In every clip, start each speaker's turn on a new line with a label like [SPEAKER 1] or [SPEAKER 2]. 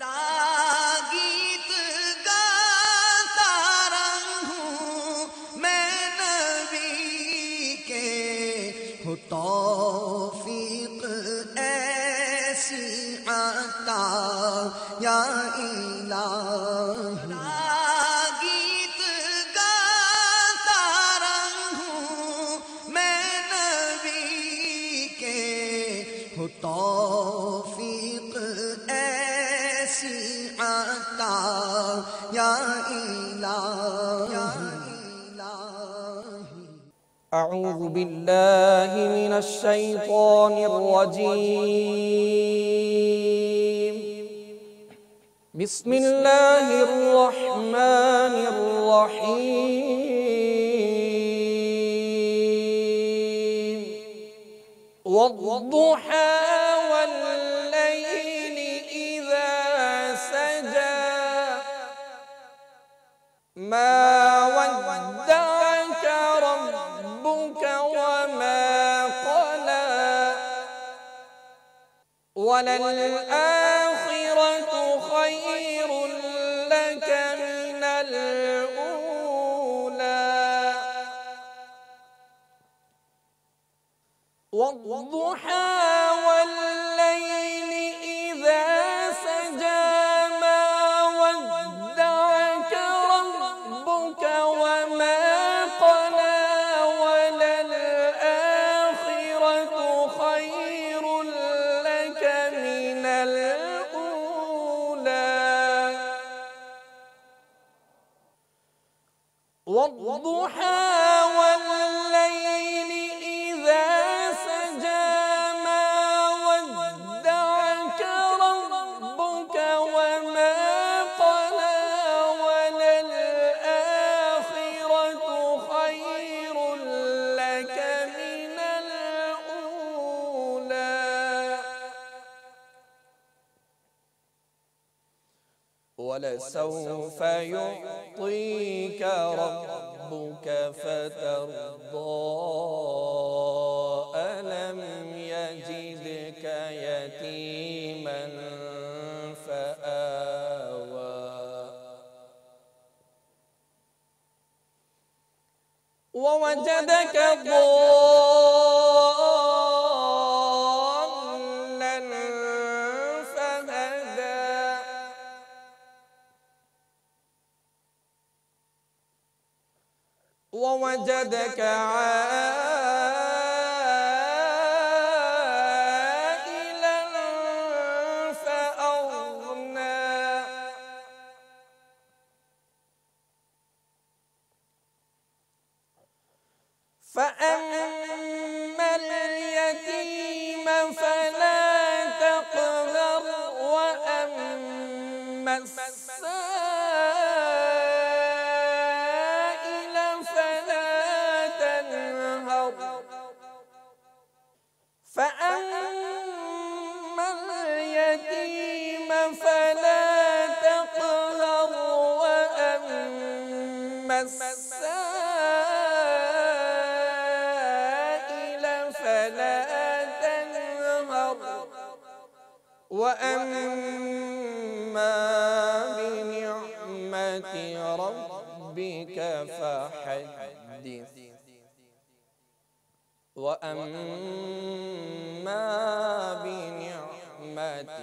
[SPEAKER 1] گیت گاتا رہوں میں نبی کے، ہو توفیق ایسی عطا یا الہی۔ گیت گاتا رہوں میں نبی کے، ہو توفیق ایسی عطا یا الہی۔
[SPEAKER 2] اعوذ باللہ من الشیطان الرجیم، بسم اللہ الرحمن الرحیم۔ والضحى والليل إذا سجى ما ودعك ربك وما قلى، وللآخرة خير لك من الأولى، والضحى والليل إذا سجى ما ودعك ربك وما قلى، وللآخرة خير لك من الأولى، والضحى والليل إذا سجى ما ودعك ربك وما قلى، وللآخرة خير لك من الأولى، ولسوف يعطيك ربك فترضى، ألم يجدك يتيما فآوى، ووجدك ضالا فهدى، ووجدك عائلا فأغنى، فأما اليتيم فلا تقهر، وأما السائل فلا تنهر، فأما اليتيم فلا تقهر، وأما السائل فلا تنهر، وأما بنعمة ربك فحدث، وأما بنعمة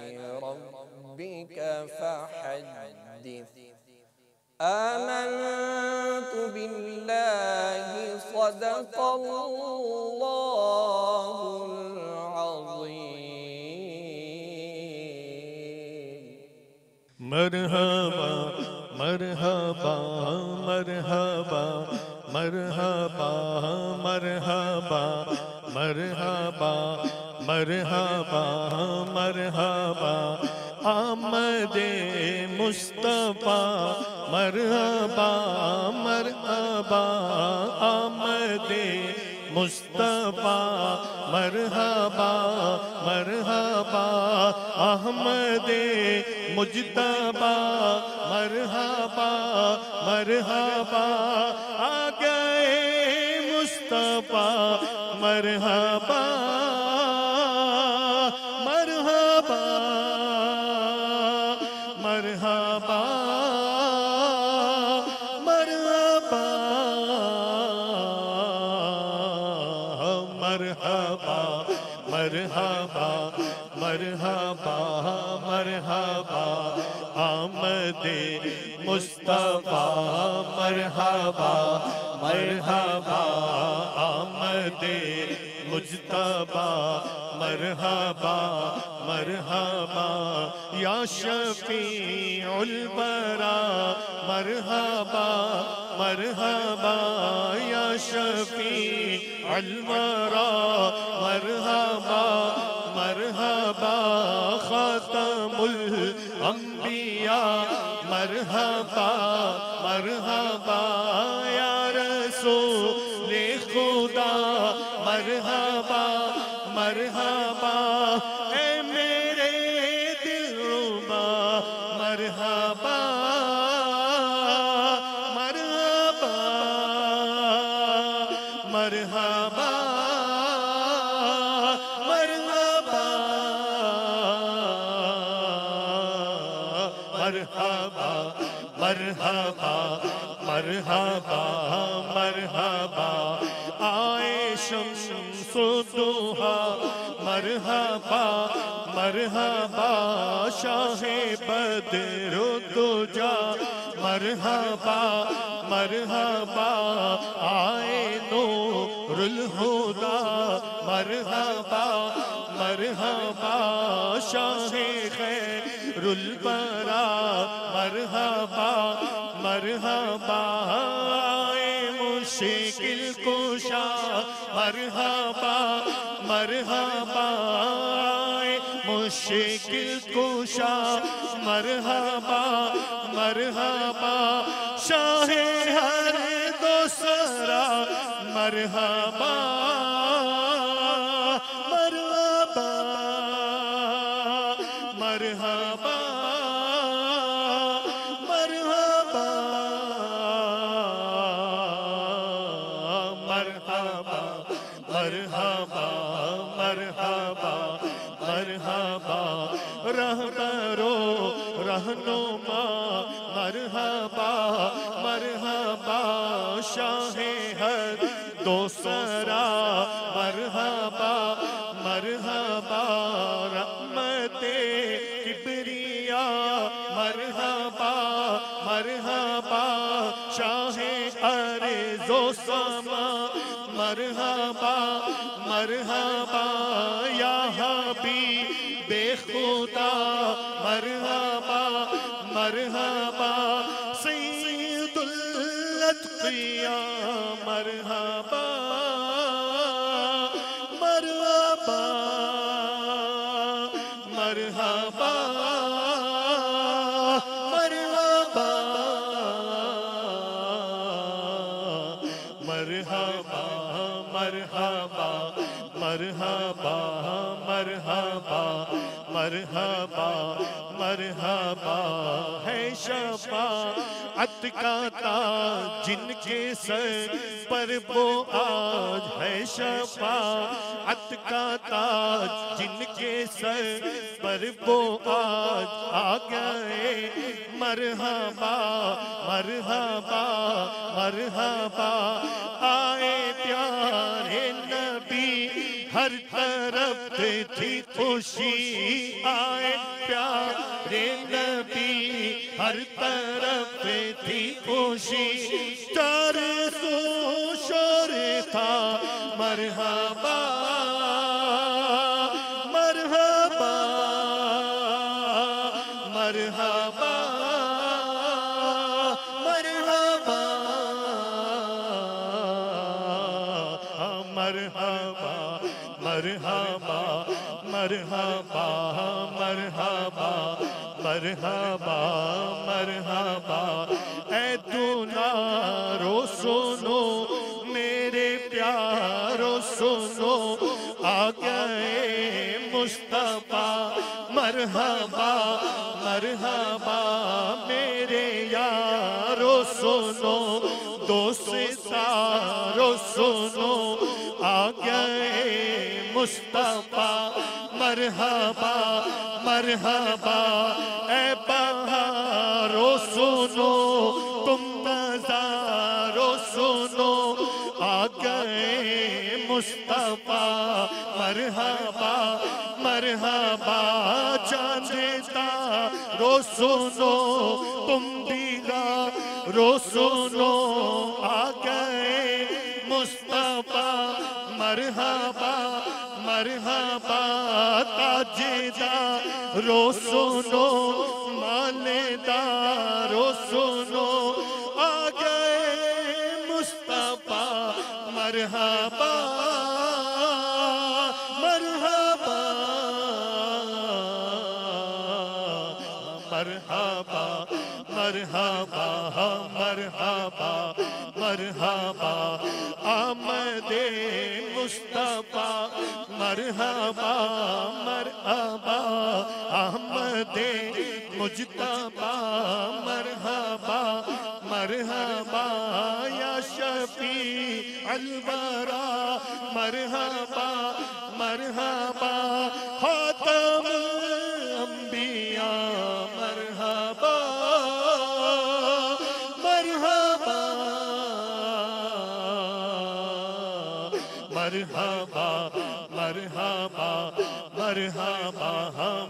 [SPEAKER 2] ربك فحدث، آمنت بالله صدق الله العظيم۔
[SPEAKER 3] مرحبا مرحبا مرحبا مرحبا مرحبا مرحبا مرحبا مرحبا، آمد مصطفیٰ مرحبا مرحبا، آمد مصطفیٰ مرحبا مرحبا، احمد مجتبیٰ مرحبا مرحبا، آ گئے مصطفیٰ مرحبا مرحبا مرحبا مرحبا مرحبا مرحبا مرحبا مرحبا آمد مصطفیٰ مرحبا مرحبا آمد مجتبی مرحبا مرحبا یا شفیع الورا مرحبا مرحبا یا شفیع الورا مرحبا مرحبا خاتم الانبیاء مرحبا مرحبا یا رسول خدا مرحبا مرحبا اے میرے دلربا مرحبا مرحبا مرحبا مرحبا مرحبا مرحبا مرحبا مرحبا آئے شمس و ضحا مرحبا مرحبا شاہ بدر و دجا مرحبا مرحبا آئے نور الہدا مرحبا مرحبا شاہ خیر البرا مرحبا مرحبا آئے مشکل کشا مرحبا مرحبا آئے مشکل کشا مرحبا مرحبا شاہ ہر دوسرا مرحبا مرحبا مرحبا مرحبا مرحبا مرحبا مرحبا مرحبا رہبرو رہنما مرحبا مرحبا شاہ ہر دوسرا مرحبا مرحبا رحمت کبریا مرحبا مرحبا شاہ ارض و سما مرحبا مرحبا یا حبیب خدا مرحبا مرحبا سید الاتقیاء مرحبا مرحبا مرحبا مرحبا مرحبا مرحبا مرحبا مرحبا مرحبا مرحبا ہے شفاعت کا تاج جن کے سر پر وہ آج ہے شفاعت کا تاج جن کے سر پر وہ آج آ گئے مرحبا مرحبا مرحبا آئے پیارے نبی ہر طرف تھی خوشی آئے پیارے نبی ہر طرف تھی خوشی چار سو شور تھا مرحبا مرحبا مرحبا مرحبا مرحبا مرحبا مرحبا مرحبا مرحبا مرحبا اے دنارو سنو میرے پیارو سنو آ گئے مصطفیٰ مرحبا مرحبا میرے یارو سنو دوست سارو سنو آ گئے مصطفیٰ مرحبا مرحبا اے بہار سنو تم نظارو سنو آ گئے مصطفیٰ مرحبا مرحبا چاند تارو سنو تم بیدارو سنو آ گئے مصطفیٰ مرحبا مرحبا تاجدارو سنو مالدارو سنو آ گئے مصطفیٰ مرحبا مرحبا مرحبا مرحبا مرحبا مرحبا آمد مصطفیٰ مرحبا مرحبا آمد مجتبی مرحبا مرحبا یا شفیع الورا مرحبا مرحبا خاتم الانبیاء مرحبا مرحبا مرحبا مرحبا مرحبا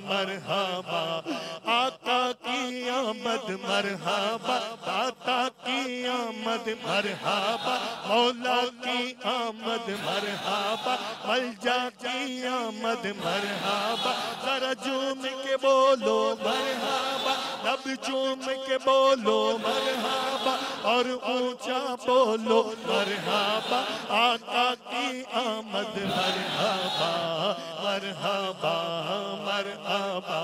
[SPEAKER 3] مرحبا آقا کی آمد مرحبا داتا کی آمد مرحبا مولا کی آمد مرحبا ملجا کی آمد مرحبا ذرا جھوم کے بولو مرحبا لب جھوم کے بولو مرحبا اور اونچا بولو مرحبا آقا کی آمد مرحبا مرحبا مرحبا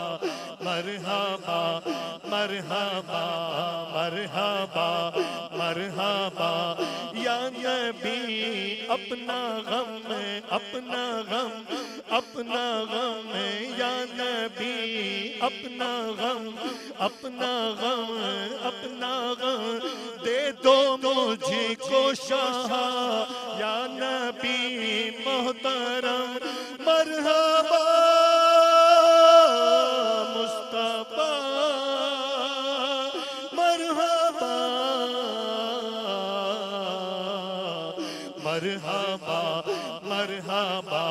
[SPEAKER 3] مرحبا مرحبا مرحبا مرحبا یا نبی اپنا غم اپنا غم اپنا غم یا نبی اپنا غم اپنا غم اپنا غم دے دو مجھے کو شاہ یا نبی محترم مرحبا مصطفیٰ مرحبا مرحبا مرحبا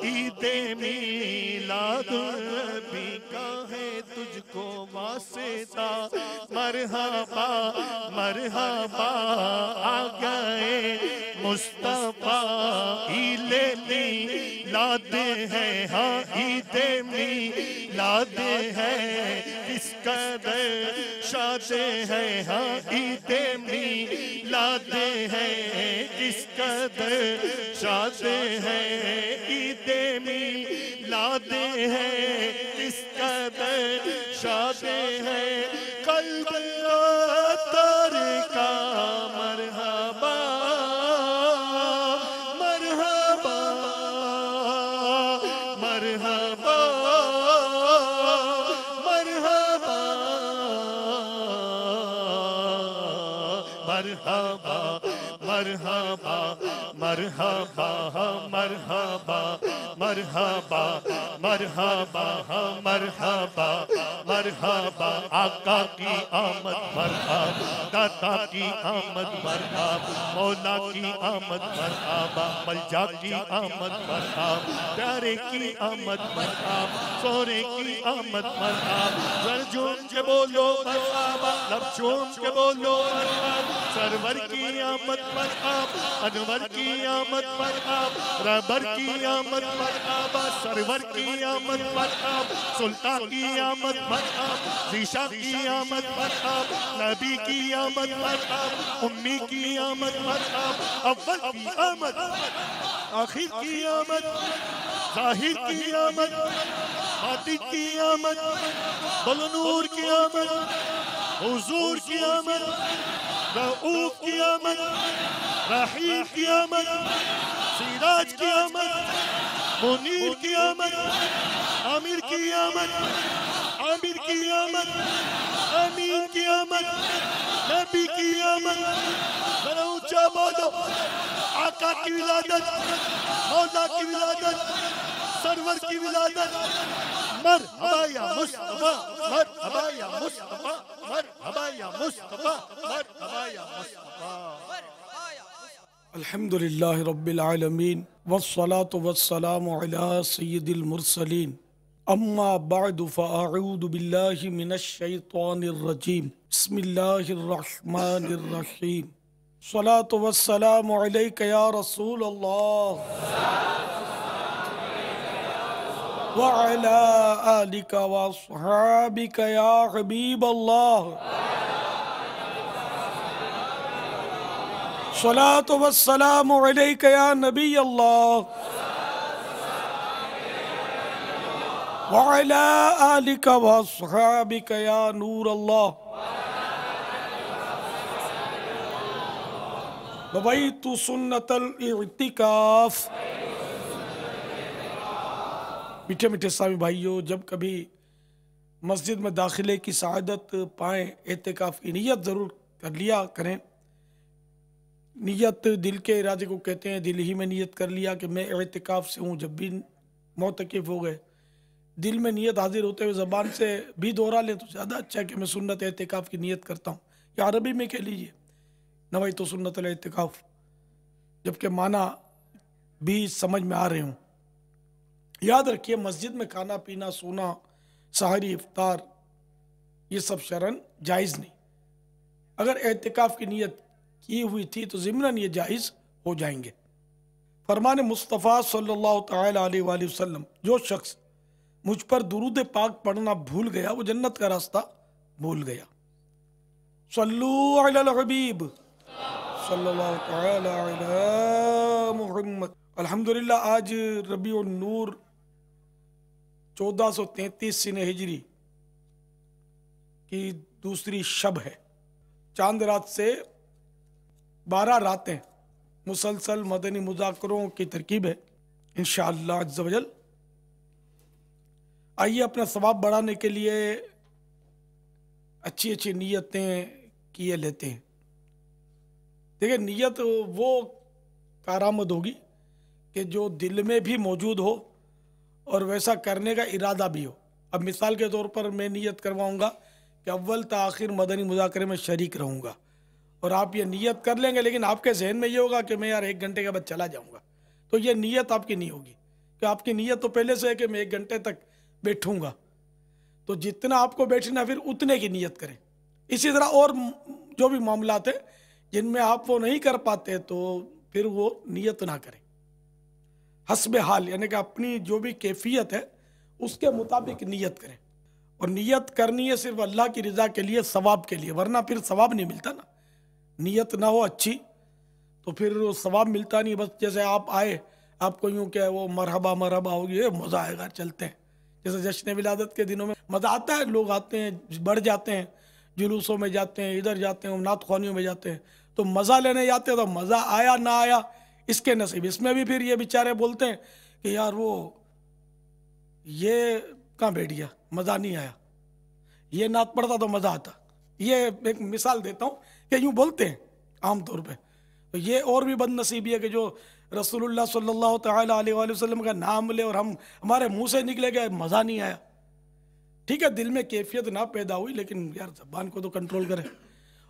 [SPEAKER 3] عید میلاد النبی کا ہے تجھ کو واسطہ مرحبا مرحبا آ گئے مصطفیٰ عید میلاد ہے ہاں عید میلاد ہے کس قدر شاد ہے ہاں عید میلاد ہے کس قدر شاد ہے عید میلاد ہے کس قدر شاد ہے قلب عطر کا مرحبا مرحبا مرحبا مرحبا مرحبا مرحبا مرحبا مرحبا مرحبا مرحبا مرحبا مرحبا آقا کی آمد مرحبا داتا کی آمد مرحبا مولا کی آمد مرحبا ملجا کی آمد مرحبا پیارے کی آمد مرحبا سورے کی آمد مرحبا سر جھوم کے بولو مرحبا لب جھوم کے بولو مرحبا سرور کی آمد مرحبا انور کی آمد مرحبا رہبر کی آمد مرحبا سرور کی آمد مرحبا سلطان کی آمد مرحبا ذیشا کی آمد مرحبا نبی کی آمد مرحبا امی کی آمد مرحبا اول کی آمد آخر کی آمد ظاہر کی آمد باطن کی آمد بلنور کی آمد حضور کی آمد رؤوف کی آمد رحیم کی آمد سراج کی آمد منیر کی آمد عامر کی آمد عامر کی آمد امین کی آمد نبی کی آمد ذرا اونچا بولو آقا کی ولادت مولا کی ولادت سرور کی ولادت مرحبا یا مصطفیٰ مرحبا یا مصطفیٰ مرحبا یا یا مصطفیٰ، مرحبا یا مصطفیٰ۔
[SPEAKER 4] الحمد للہ رب العالمین والصلاة والسلام علی سید المرسلین اما بعد فاعوذ باللہ من الشیطان الرجیم بسم اللہ الرحمن الرحیم الصلاة والسلام علیک یا رسول اللہ وعلی آلک واصحابک یا حبیب اللہ الصلاة والسلام علیک یا نبی اللہ وعلی آلک واصحابک یا نور اللہ نویت سنت الاعتکاف۔ میٹھے میٹھے اسلامی بھائیوں، جب کبھی مسجد میں داخلے کی سعادت پائیں اعتکاف کی نیت ضرور کر لیا کریں۔ نیت دل کے ارادے کو کہتے ہیں، دل ہی میں نیت کر لیا کہ میں اعتکاف سے ہوں۔ جب بھی معتکف ہو گئے دل میں نیت حاضر ہوتے ہوئے زبان سے بھی دہرا لیں تو زیادہ اچھا ہے کہ میں سنت اعتکاف کی نیت کرتا ہوں، یا عربی میں کہہ لیجئے نویت سنت الاعتکاف، جبکہ معنی بھی سمجھ میں آ رہے ہوں۔ یاد رکھیے مسجد میں کھانا پینا، سونا، سحری، افطار یہ سب شرعاً جائز نہیں۔ اگر اعتکاف کی نیت کی ہوئی تھی تو ضمناً یہ جائز ہو جائیں گے۔ فرمان مصطفیٰ صلی اللہ تعالی علیہ وآلہ وسلم، جو شخص مجھ پر درود پاک پڑھنا بھول گیا وہ جنت کا راستہ بھول گیا۔ صلو علی الحبیب صلی اللہ تعالی علی محمد۔ الحمدللہ آج ربیع النور 1433 سنہ ہجری کی دوسری شب ہے۔ چاند رات سے 12 راتیں مسلسل مدنی مذاکروں کی ترکیب ہے انشاءاللہ عز و جل۔ آئیے اپنا ثواب بڑھانے کے لیے اچھی اچھی نیتیں کیے لیتے ہیں۔ دیکھیں نیت وہ کارآمد ہوگی کہ جو دل میں بھی موجود ہو اور ویسا کرنے کا ارادہ بھی ہو۔ اب مثال کے طور پر میں نیت کرواؤں گا کہ اول تا آخر مدنی مذاکرے میں شریک رہوں گا، اور آپ یہ نیت کر لیں گے لیکن آپ کے ذہن میں یہ ہوگا کہ میں یار 1 گھنٹے کے بعد چلا جاؤں گا، تو یہ نیت آپ کی نہیں ہوگی، کہ آپ کی نیت تو پہلے سے ہے کہ میں 1 گھنٹے تک بیٹھوں گا۔ تو جتنا آپ کو بیٹھنا پھر اتنے کی نیت کریں۔ اسی طرح اور جو بھی معاملات ہیں جن میں آپ وہ نہیں کر پاتے تو پھر وہ نیت نہ کریں، حسب حال، یعنی کہ اپنی جو بھی کیفیت ہے اس کے مطابق نیت کریں۔ اور نیت کرنی ہے صرف اللہ کی رضا کے لیے، ثواب کے لیے، ورنہ پھر ثواب نہیں ملتا نا۔ نیت نہ ہو اچھی تو پھر ثواب ملتا نہیں۔ بس جیسے آپ آئے، آپ کو یوں کہ وہ مرحبا مرحبا ہوگی، مزہ آئے گا، چلتے ہیں۔ جیسے جشن ولادت کے دنوں میں مزہ آتا ہے، لوگ آتے ہیں، بڑھ جاتے ہیں، جلوسوں میں جاتے ہیں، ادھر جاتے ہیں، نعت خوانیوں میں جاتے ہیں، تو مزہ لینے جاتے ہیں، تو مزہ آیا نہ آیا اس کے نصیب۔ اس میں بھی پھر یہ بیچارے بولتے ہیں کہ یار وہ یہ کہاں بیٹھ گیا، مزہ نہیں آیا، یہ نعت پڑھتا تو مزہ آتا۔ یہ ایک مثال دیتا ہوں کہ یوں بولتے ہیں عام طور پہ۔ تو یہ اور بھی بد نصیبی ہے کہ جو رسول اللہ صلی اللہ تعالی علیہ وآلہ وسلم کا نام لے اور ہمارے منہ سے نکلے گا مزہ نہیں آیا۔ ٹھیک ہے، دل میں کیفیت نہ پیدا ہوئی لیکن یار زبان کو تو کنٹرول کرے۔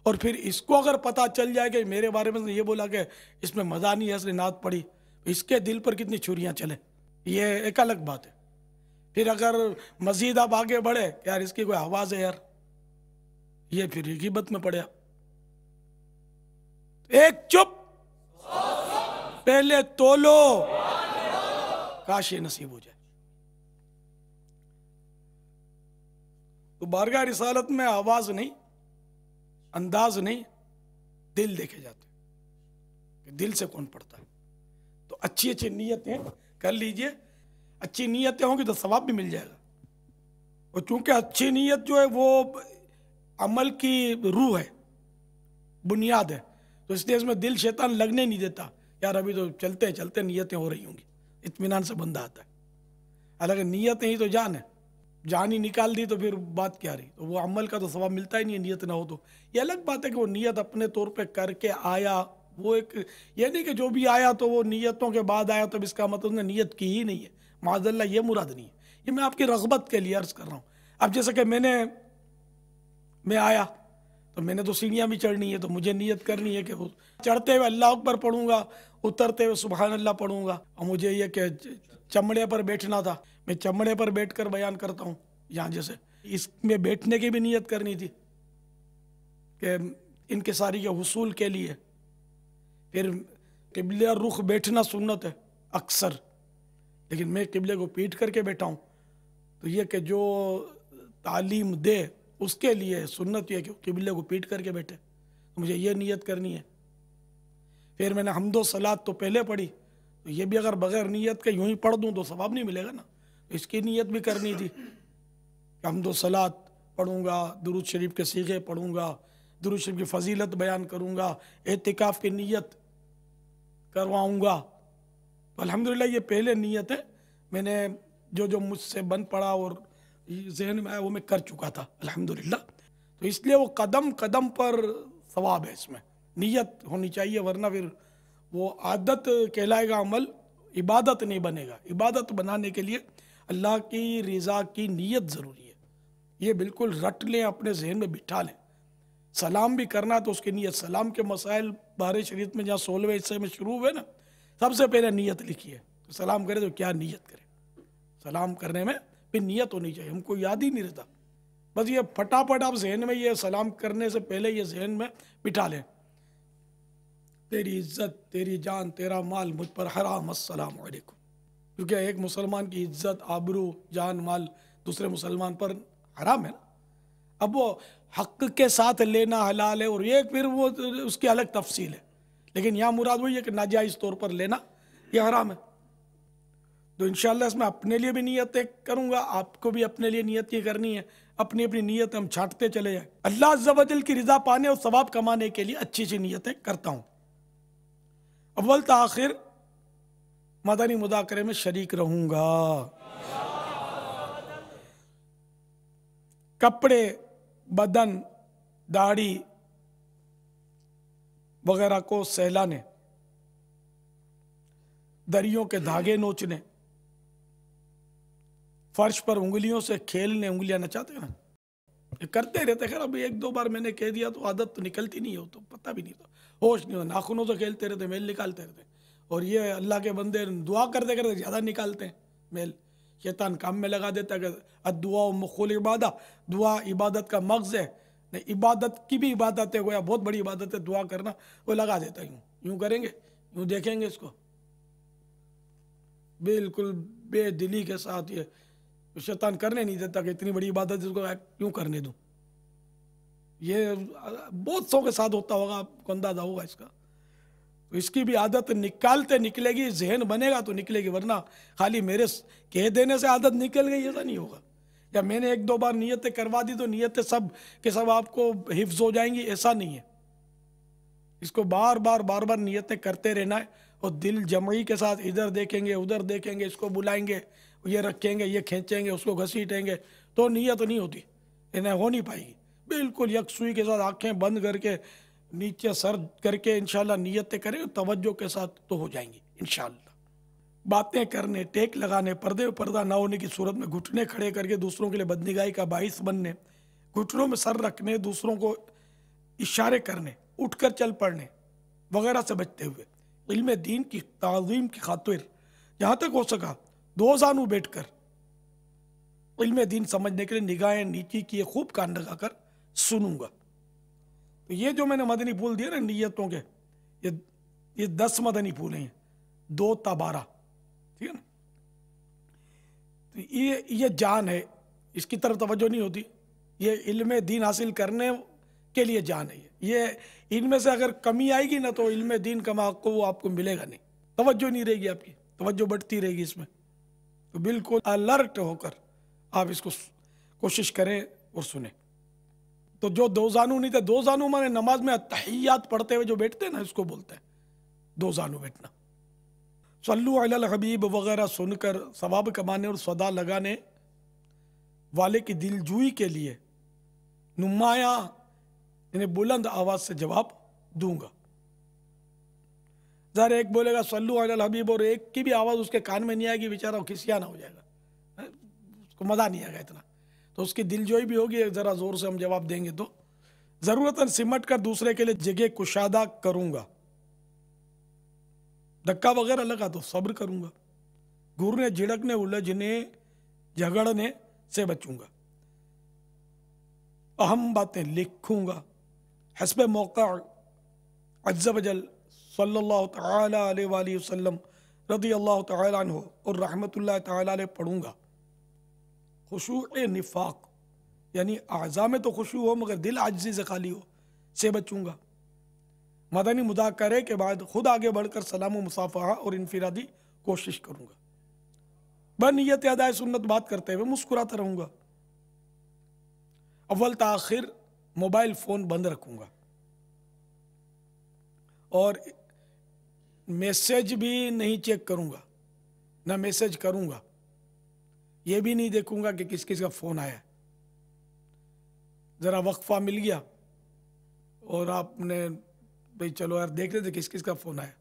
[SPEAKER 4] اور پھر اس کو اگر پتہ چل جائے کہ میرے بارے میں یہ بولا کہ اس میں مزہ نہیں ہے، اس نے نعت پڑھی، اس کے دل پر کتنی چھریاں چلیں، یہ ایک الگ بات ہے۔ پھر اگر مزید آپ آگے بڑھے کہ یار اس کی کوئی آواز ہے یار، یہ پھر غیبت میں پڑے آپ۔ ایک چپ پہلے تولو، کاش یہ نصیب ہو جائے۔ تو بارگاہ رسالت میں آواز نہیں، انداز نہیں، دل دیکھے جاتے کہ دل سے کون پڑتا ہے۔ تو اچھی اچھی نیتیں کر لیجئے، اچھی نیتیں ہوں گی تو ثواب بھی مل جائے گا۔ اور چونکہ اچھی نیت جو ہے وہ عمل کی روح ہے، بنیاد ہے، تو اس لیے اس میں دل شیطان لگنے نہیں دیتا، یار ابھی تو چلتے چلتے نیتیں ہو رہی ہوں گی، اطمینان سے بندہ آتا ہے۔ حالانکہ نیتیں ہی تو جان ہے، جان ہی نکال دی تو پھر بات کیا رہی، تو وہ عمل کا تو ثواب ملتا ہی نہیں ہے نیت نہ ہو تو۔ یہ الگ بات ہے کہ وہ نیت اپنے طور پہ کر کے آیا، وہ ایک یہ نہیں کہ جو بھی آیا تو وہ نیتوں کے بعد آیا تو اس کا مطلب نے نیت کی ہی نہیں ہے، معاذ اللہ یہ مراد نہیں ہے۔ یہ میں آپ کی رغبت کے لیے عرض کر رہا ہوں۔ اب جیسے کہ میں آیا تو میں نے تو سیڑھیاں بھی چڑھنی ہے، تو مجھے نیت کرنی ہے کہ وہ چڑھتے ہوئے اللہ اکبر پڑھوں گا، اترتے ہوئے سبحان اللہ پڑھوں گا. اور مجھے یہ کہ چمڑے پر بیٹھنا تھا، میں چمڑے پر بیٹھ کر بیان کرتا ہوں یہاں جیسے. اس میں بیٹھنے کی بھی نیت کرنی تھی کہ انکساری کے حصول کے لیے. پھر قبلہ رخ بیٹھنا سنت ہے اکثر، لیکن میں قبلے کو پیٹ کر کے بیٹھا ہوں. تو یہ کہ جو تعلیم دے اس کے لیے سنت یہ کہ قبلے کو پیٹ کر کے بیٹھے، تو مجھے یہ نیت کرنی ہے. پھر میں نے حمد و صلات تو پہلے پڑھی، تو یہ بھی اگر بغیر نیت کے یوں ہی پڑھ دوں تو ثواب نہیں ملے گا نا. اس کی نیت بھی کرنی تھی کہ حمد و صلات پڑھوں گا، درود شریف کے صیغے پڑھوں گا، درود شریف کی فضیلت بیان کروں گا، اعتکاف کی نیت کرواؤں گا. تو الحمدللہ یہ پہلے نیت ہے، میں نے جو مجھ سے بن پڑا اور ذہن میں آیا وہ میں کر چکا تھا الحمدللہ. تو اس لیے وہ قدم قدم پر ثواب ہے، اس میں نیت ہونی چاہیے، ورنہ پھر وہ عادت کہلائے گا، عمل عبادت نہیں بنے گا. عبادت بنانے کے لیے اللہ کی رضا کی نیت ضروری ہے. یہ بالکل رٹ لیں، اپنے ذہن میں بٹھا لیں. سلام بھی کرنا تو اس کی نیت، سلام کے مسائل بارے شریعت میں جہاں 16ویں حصے میں شروع ہوئے نا، سب سے پہلے نیت لکھی ہے. تو سلام کرے تو کیا نیت کرے، سلام کرنے میں پھر نیت ہونی چاہیے. ہم کو یاد ہی نہیں رہتا، بس یہ پھٹاپٹ آپ ذہن میں یہ سلام کرنے سے پہلے یہ ذہن میں بٹھا لیں، تیری عزت، تیری جان، تیرا مال مجھ پر حرام، السلام علیکم. کیونکہ ایک مسلمان کی عزت، آبرو، جان، مال دوسرے مسلمان پر حرام ہے نا. اب وہ حق کے ساتھ لینا حلال ہے، اور ایک پھر وہ اس کی الگ تفصیل ہے، لیکن یہاں مراد وہی ہے کہ ناجائز طور پر لینا یہ حرام ہے. تو انشاءاللہ اس میں اپنے لیے بھی نیتیں کروں گا، آپ کو بھی اپنے لیے نیت یہ کرنی ہے. اپنی اپنی نیت ہم چھانٹتے چلے جائیں. اللہ عز و جل کی رضا پانے اور ثواب کمانے کے لیے اچھی اچھی نیتیں کرتا ہوں. اول تا آخر مدنی مذاکرے میں شریک رہوں گا. کپڑے، بدن، داڑھی وغیرہ کو سہلانے، دریوں کے دھاگے نوچنے، فرش پر انگلیوں سے کھیلنے، انگلیاں نچاتے ہیں نا، یہ کرتے رہتے. خیر ابھی ایک دو بار میں نے کہہ دیا تو عادت تو نکلتی نہیں ہو، تو پتہ بھی نہیں تھا، ہوش نہیں ہو، ناخنوں سے کھیلتے رہتے، میل نکالتے رہتے. اور یہ اللہ کے بندے دعا کرتے کرتے زیادہ نکالتے ہیں میل. شیطان کام میں لگا دیتا ہے کہ الدعاء مخ العبادہ، دعا عبادت کا مغز ہے. نہیں، عبادت کی بھی عبادت ہے، گویا بہت بڑی عبادت ہے دعا کرنا. وہ لگا دیتا ہے یوں کریں گے، یوں دیکھیں گے اس کو، بالکل بے دلی کے ساتھ. یہ شیطان کرنے نہیں دیتا کہ اتنی بڑی عبادت اس کو کیوں کرنے دوں. یہ بہت سو کے ساتھ ہوتا ہوگا، آپ کو اندازہ ہوگا اس کا. تو اس کی بھی عادت نکالتے نکلے گی، ذہن بنے گا تو نکلے گی، ورنہ خالی میرے کہہ دینے سے عادت نکل گئی ایسا نہیں ہوگا. یا میں نے ایک دو بار نیتیں کروا دی تو نیتیں سب کے سب آپ کو حفظ ہو جائیں گی، ایسا نہیں ہے. اس کو بار بار نیتیں کرتے رہنا ہے. اور دل جمعی کے ساتھ ادھر دیکھیں گے، ادھر دیکھیں گے، اس کو بلائیں گے، یہ رکھیں گے، یہ کھینچیں گے، اس کو گھسیٹیں گے، تو نیت نہیں ہوتی، انہیں ہو نہیں پائے گی. بالکل یکسوئی کے ساتھ آنکھیں بند کر کے نیچے سر کر کے انشاءاللہ نیتیں کریں، توجہ کے ساتھ تو ہو جائیں گی انشاءاللہ. باتیں کرنے، ٹیک لگانے، پردے پردہ نہ ہونے کی صورت میں گھٹنے کھڑے کر کے دوسروں کے لیے بدنگاہی کا باعث بننے، گھٹنوں میں سر رکھنے، دوسروں کو اشارے کرنے، اٹھ کر چل پڑنے وغیرہ سے بچتے ہوئے علم دین کی تعظیم کی خاطر جہاں تک ہو سکا دو زانو بیٹھ کر علم دین سمجھنے کے لیے نگاہیں نیچی کیے خوب کان لگا کر سنوں گا. تو یہ جو میں نے مدنی پھول دیے نا نیتوں کے، یہ 10 مدنی پھول ہیں، 2 تا 12، ٹھیک ہے نا. تو یہ جان ہے، اس کی طرف توجہ نہیں ہوتی. یہ علم دین حاصل کرنے کے لیے جان ہے. یہ ان میں سے اگر کمی آئے گی نا تو علم دین کا موقع وہ آپ کو ملے گا نہیں، توجہ نہیں رہے گی، آپ کی توجہ بڑھتی رہے گی اس میں. تو بالکل الرٹ ہو کر آپ اس کو کوشش کریں اور سنیں. تو جو 2 زانو نہیں تھے، 2 زانو مانے نماز میں تحیات پڑھتے ہوئے جو بیٹھتے ہیں نا، اس کو بولتے ہیں 2 زانو بیٹھنا. صلو علی الحبیب وغیرہ سن کر ثواب کمانے اور صدا لگانے والے کی دل جوئی کے لیے نمایاں یعنی بلند آواز سے جواب دوں گا. ظاہر ایک بولے گا صلو علی الحبیب اور ایک کی بھی آواز اس کے کان میں نہیں آئے گی، بیچارہ کھسیانہ ہو جائے گا، اس کو مزہ نہیں آئے گا اتنا. تو اس کی دل جوئی بھی ہوگی، ذرا زور سے ہم جواب دیں گے تو ضرورتاً سمٹ کر دوسرے کے لیے جگہ کشادہ کروں گا، دھکا وغیرہ لگا تو صبر کروں گا، گھورنے جھڑکنے الجھنے جھگڑنے سے بچوں گا، اہم باتیں لکھوں گا، حسب موقع عز و جل صلی اللہ تعالی علیہ وآلہ وسلم رضی اللہ تعالی عنہ اور رحمت اللہ تعالی علیہ پڑھوں گا۔ خشوع نفاق یعنی اعضاء میں تو خشوع ہو مگر دل عاجزی سے خالی ہو سے بچوں گا۔ مدنی مذاکرے کے بعد خود آگے بڑھ کر سلام و مصافحہ اور انفرادی کوشش کروں گا، بنیت ادائے سنت بات کرتے ہوئے مسکراتا رہوں گا، اول تاخیر موبائل فون بند رکھوں گا، اور میسج بھی نہیں چیک کروں گا، نہ میسج کروں گا، یہ بھی نہیں دیکھوں گا کہ کس کس کا فون آیا ہے۔ ذرا وقفہ مل گیا اور آپ نے بھئی چلو یار دیکھ لیتے کس کس کا فون آیا،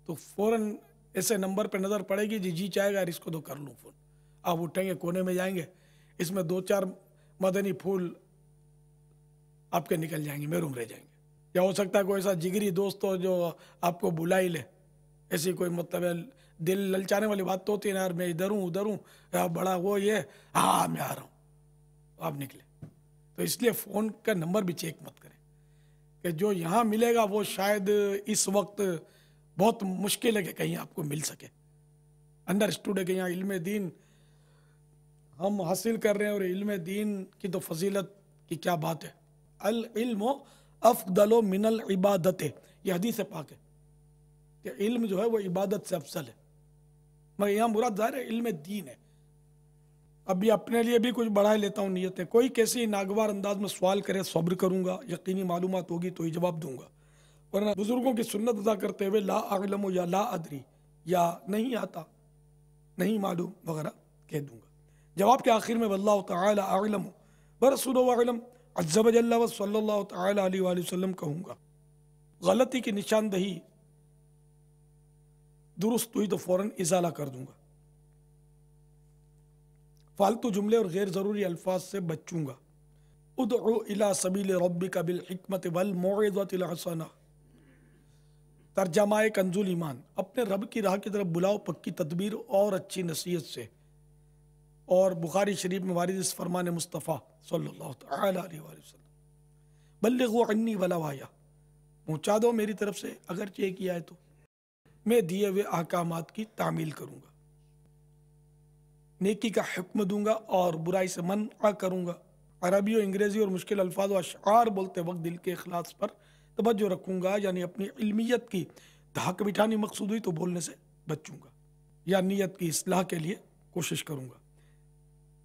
[SPEAKER 4] تو فوراً ایسے نمبر پہ نظر پڑے گی جی چاہے گا اس کو تو کر لوں فون، آپ اٹھیں گے کونے میں جائیں گے، اس میں 2-4 مدنی پھول آپ کے نکل جائیں گے، محروم رہ جائیں گے۔ یا ہو سکتا ہے کوئی ایسا جگری دوست ہو جو آپ کو بلا ہی لے، ایسی کوئی مطلب دل للچانے والی بات تو ہوتی ہے نا، یار میں ادھر ہوں بڑا وہ یہ ہاں میں آ رہا ہوں، آپ نکلے۔ تو اس لیے فون کا نمبر بھی چیک مت کریں کہ جو یہاں ملے گا وہ شاید اس وقت بہت مشکل ہے کہ کہیں آپ کو مل سکے۔ انڈرسٹوڈ ہے کہ یہاں علم دین ہم حاصل کر رہے ہیں، اور علم دین کی تو فضیلت کی کیا بات ہے۔ العلم افضل من العبادت، یہ حدیث پاک ہے کہ علم جو ہے وہ عبادت سے افضل ہے، مگر یہاں مراد ظاہر ہے علم دین ہے۔ ابھی اپنے لیے بھی کچھ بڑھا لیتا ہوں نیتیں، کوئی کیسی ناگوار انداز میں سوال کرے صبر کروں گا، یقینی معلومات ہوگی تو ہی جواب دوں گا، ورنہ بزرگوں کی سنت ادا کرتے ہوئے لا اعلم یا لا ادری یا نہیں آتا نہیں معلوم وغیرہ کہہ دوں گا۔ جواب کے آخر میں واللہ تعالی اعلم ورسولہ اعلم عز و جل و صلی اللہ تعالی علیہ وآلہ وسلم کہوں گا۔ غلطی کی نشاندہی درست ہوئی تو فوراً ازالہ کر دوں گا، فالتو جملے اور غیر ضروری الفاظ سے بچوں گا۔ ادعو الی سبیل ربک بالحکمت والموعظۃ الحسنہ، ترجمہ کنز ایمان، اپنے رب کی راہ کی طرف بلاؤ پکی تدبیر اور اچھی نصیحت سے۔ اور بخاری شریف میں وارد اس فرمان مصطفیٰ صلی اللہ تعالی علیہ وآلہ وسلم، بلغوا عنی ولو آیہ، پہنچا دو میری طرف سے اگرچہ ایک ہی آئے تو، میں دیے ہوئے احکامات کی تعمیل کروں گا، نیکی کا حکم دوں گا اور برائی سے منع کروں گا۔ عربی و انگریزی اور مشکل الفاظ و اشعار بولتے وقت دل کے اخلاص پر توجہ رکھوں گا، یعنی اپنی علمیت کی دھاک بٹھانی مقصود ہوئی تو بولنے سے بچوں گا، یا نیت کی اصلاح کے لیے کوشش کروں گا۔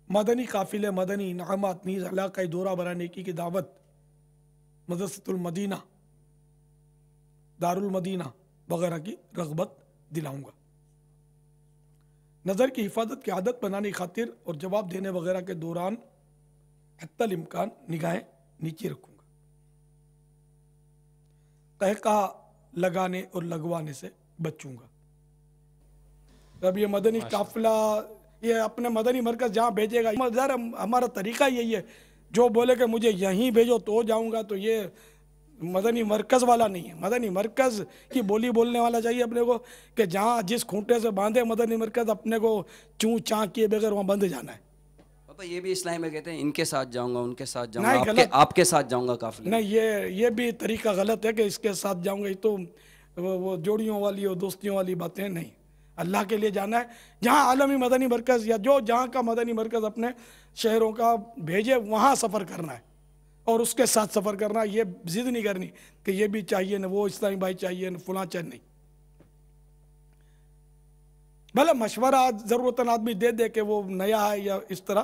[SPEAKER 4] مدنی قافلے، مدنی انعامات، نیز علاقۂ دورہ برائے نیکی کی دعوت، مدرسۃ المدینہ، دار المدینہ وغیرہ کی رغبت دلاؤں گا۔ نظر کی حفاظت کی عادت بنانے کی خاطر اور جواب دینے وغیرہ کے دوران حتی الامکان نگاہیں نیچے رکھوں گا۔ قہقہا لگانے اور لگوانے سے بچوں گا۔ اب یہ مدنی قافلہ یہ اپنے مدنی مرکز جہاں بھیجے گا، ہمارا طریقہ یہی ہے، جو بولے کہ مجھے یہیں بھیجو تو جاؤں گا، تو یہ مدنی مرکز والا نہیں ہے۔ مدنی مرکز کی بولی بولنے والا چاہیے اپنے کو، کہ جہاں جس کھونٹے سے باندھے مدنی مرکز، اپنے کو چوں چاں کیے بغیر وہاں بندھ جانا ہے۔
[SPEAKER 5] پاپا یہ بھی اسلام میں کہتے ہیں ان کے ساتھ جاؤں گا، ان کے ساتھ جاؤں
[SPEAKER 4] نہیں،
[SPEAKER 5] گا، آپ کے ساتھ جاؤں گا قافلے میں۔
[SPEAKER 4] نہیں، یہ بھی طریقہ غلط ہے کہ اس کے ساتھ جاؤں گا، یہ تو وہ جوڑیوں والی اور دوستیوں والی باتیں نہیں۔ اللہ کے لیے جانا ہے، جہاں عالمی مدنی مرکز یا جو جہاں کا مدنی مرکز اپنے شہروں کا بھیجے وہاں سفر کرنا ہے، اور اس کے ساتھ سفر کرنا، یہ ضد نہیں کرنی کہ یہ بھی چاہیے نہ وہ اسلامی بھائی چاہیے نہ فلاں چاہیے، نہیں۔ بھلے مشورہ ضرورتاً آدمی دے دے کہ وہ نیا ہے یا اس طرح،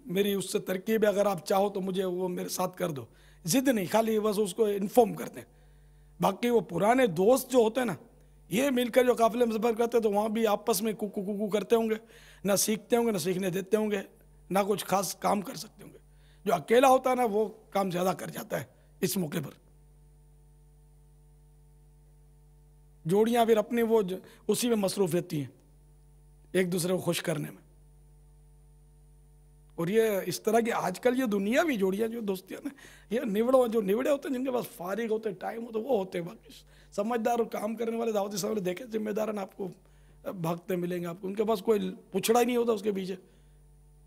[SPEAKER 4] میری اس سے ترکیب ہے، اگر آپ چاہو تو مجھے وہ میرے ساتھ کر دو، ضد نہیں، خالی بس اس کو انفارم کر دیں۔ باقی وہ پرانے دوست جو ہوتے ہیں نا، یہ مل کر جو قافلے میں سفر کرتے تو وہاں بھی آپس میں کوکو کوکو کرتے ہوں گے، نہ سیکھتے ہوں گے نہ سیکھنے دیتے ہوں گے، نہ کچھ خاص کام کر سکتے ہوں گے۔ جو اکیلا ہوتا ہے نا وہ کام زیادہ کر جاتا ہے اس موقع پر۔ جوڑیاں پھر اپنی وہ اسی میں مصروف رہتی ہیں، ایک دوسرے کو خوش کرنے میں۔ اور یہ اس طرح کی آج کل یہ دنیا بھی جوڑیاں جو دوستیاں نا، یہ نوڑے ہوتے ہیں جن کے پاس فارغ ہوتے ٹائم ہوتا وہ ہوتے ہیں، باقی سمجھدار اور کام کرنے والے دعوت اسلامی والے دیکھیں ذمہ داران آپ کو بھاگتے ملیں گے آپ کو، ان کے پاس کوئی پچھڑا ہی نہیں ہوتا اس کے پیچھے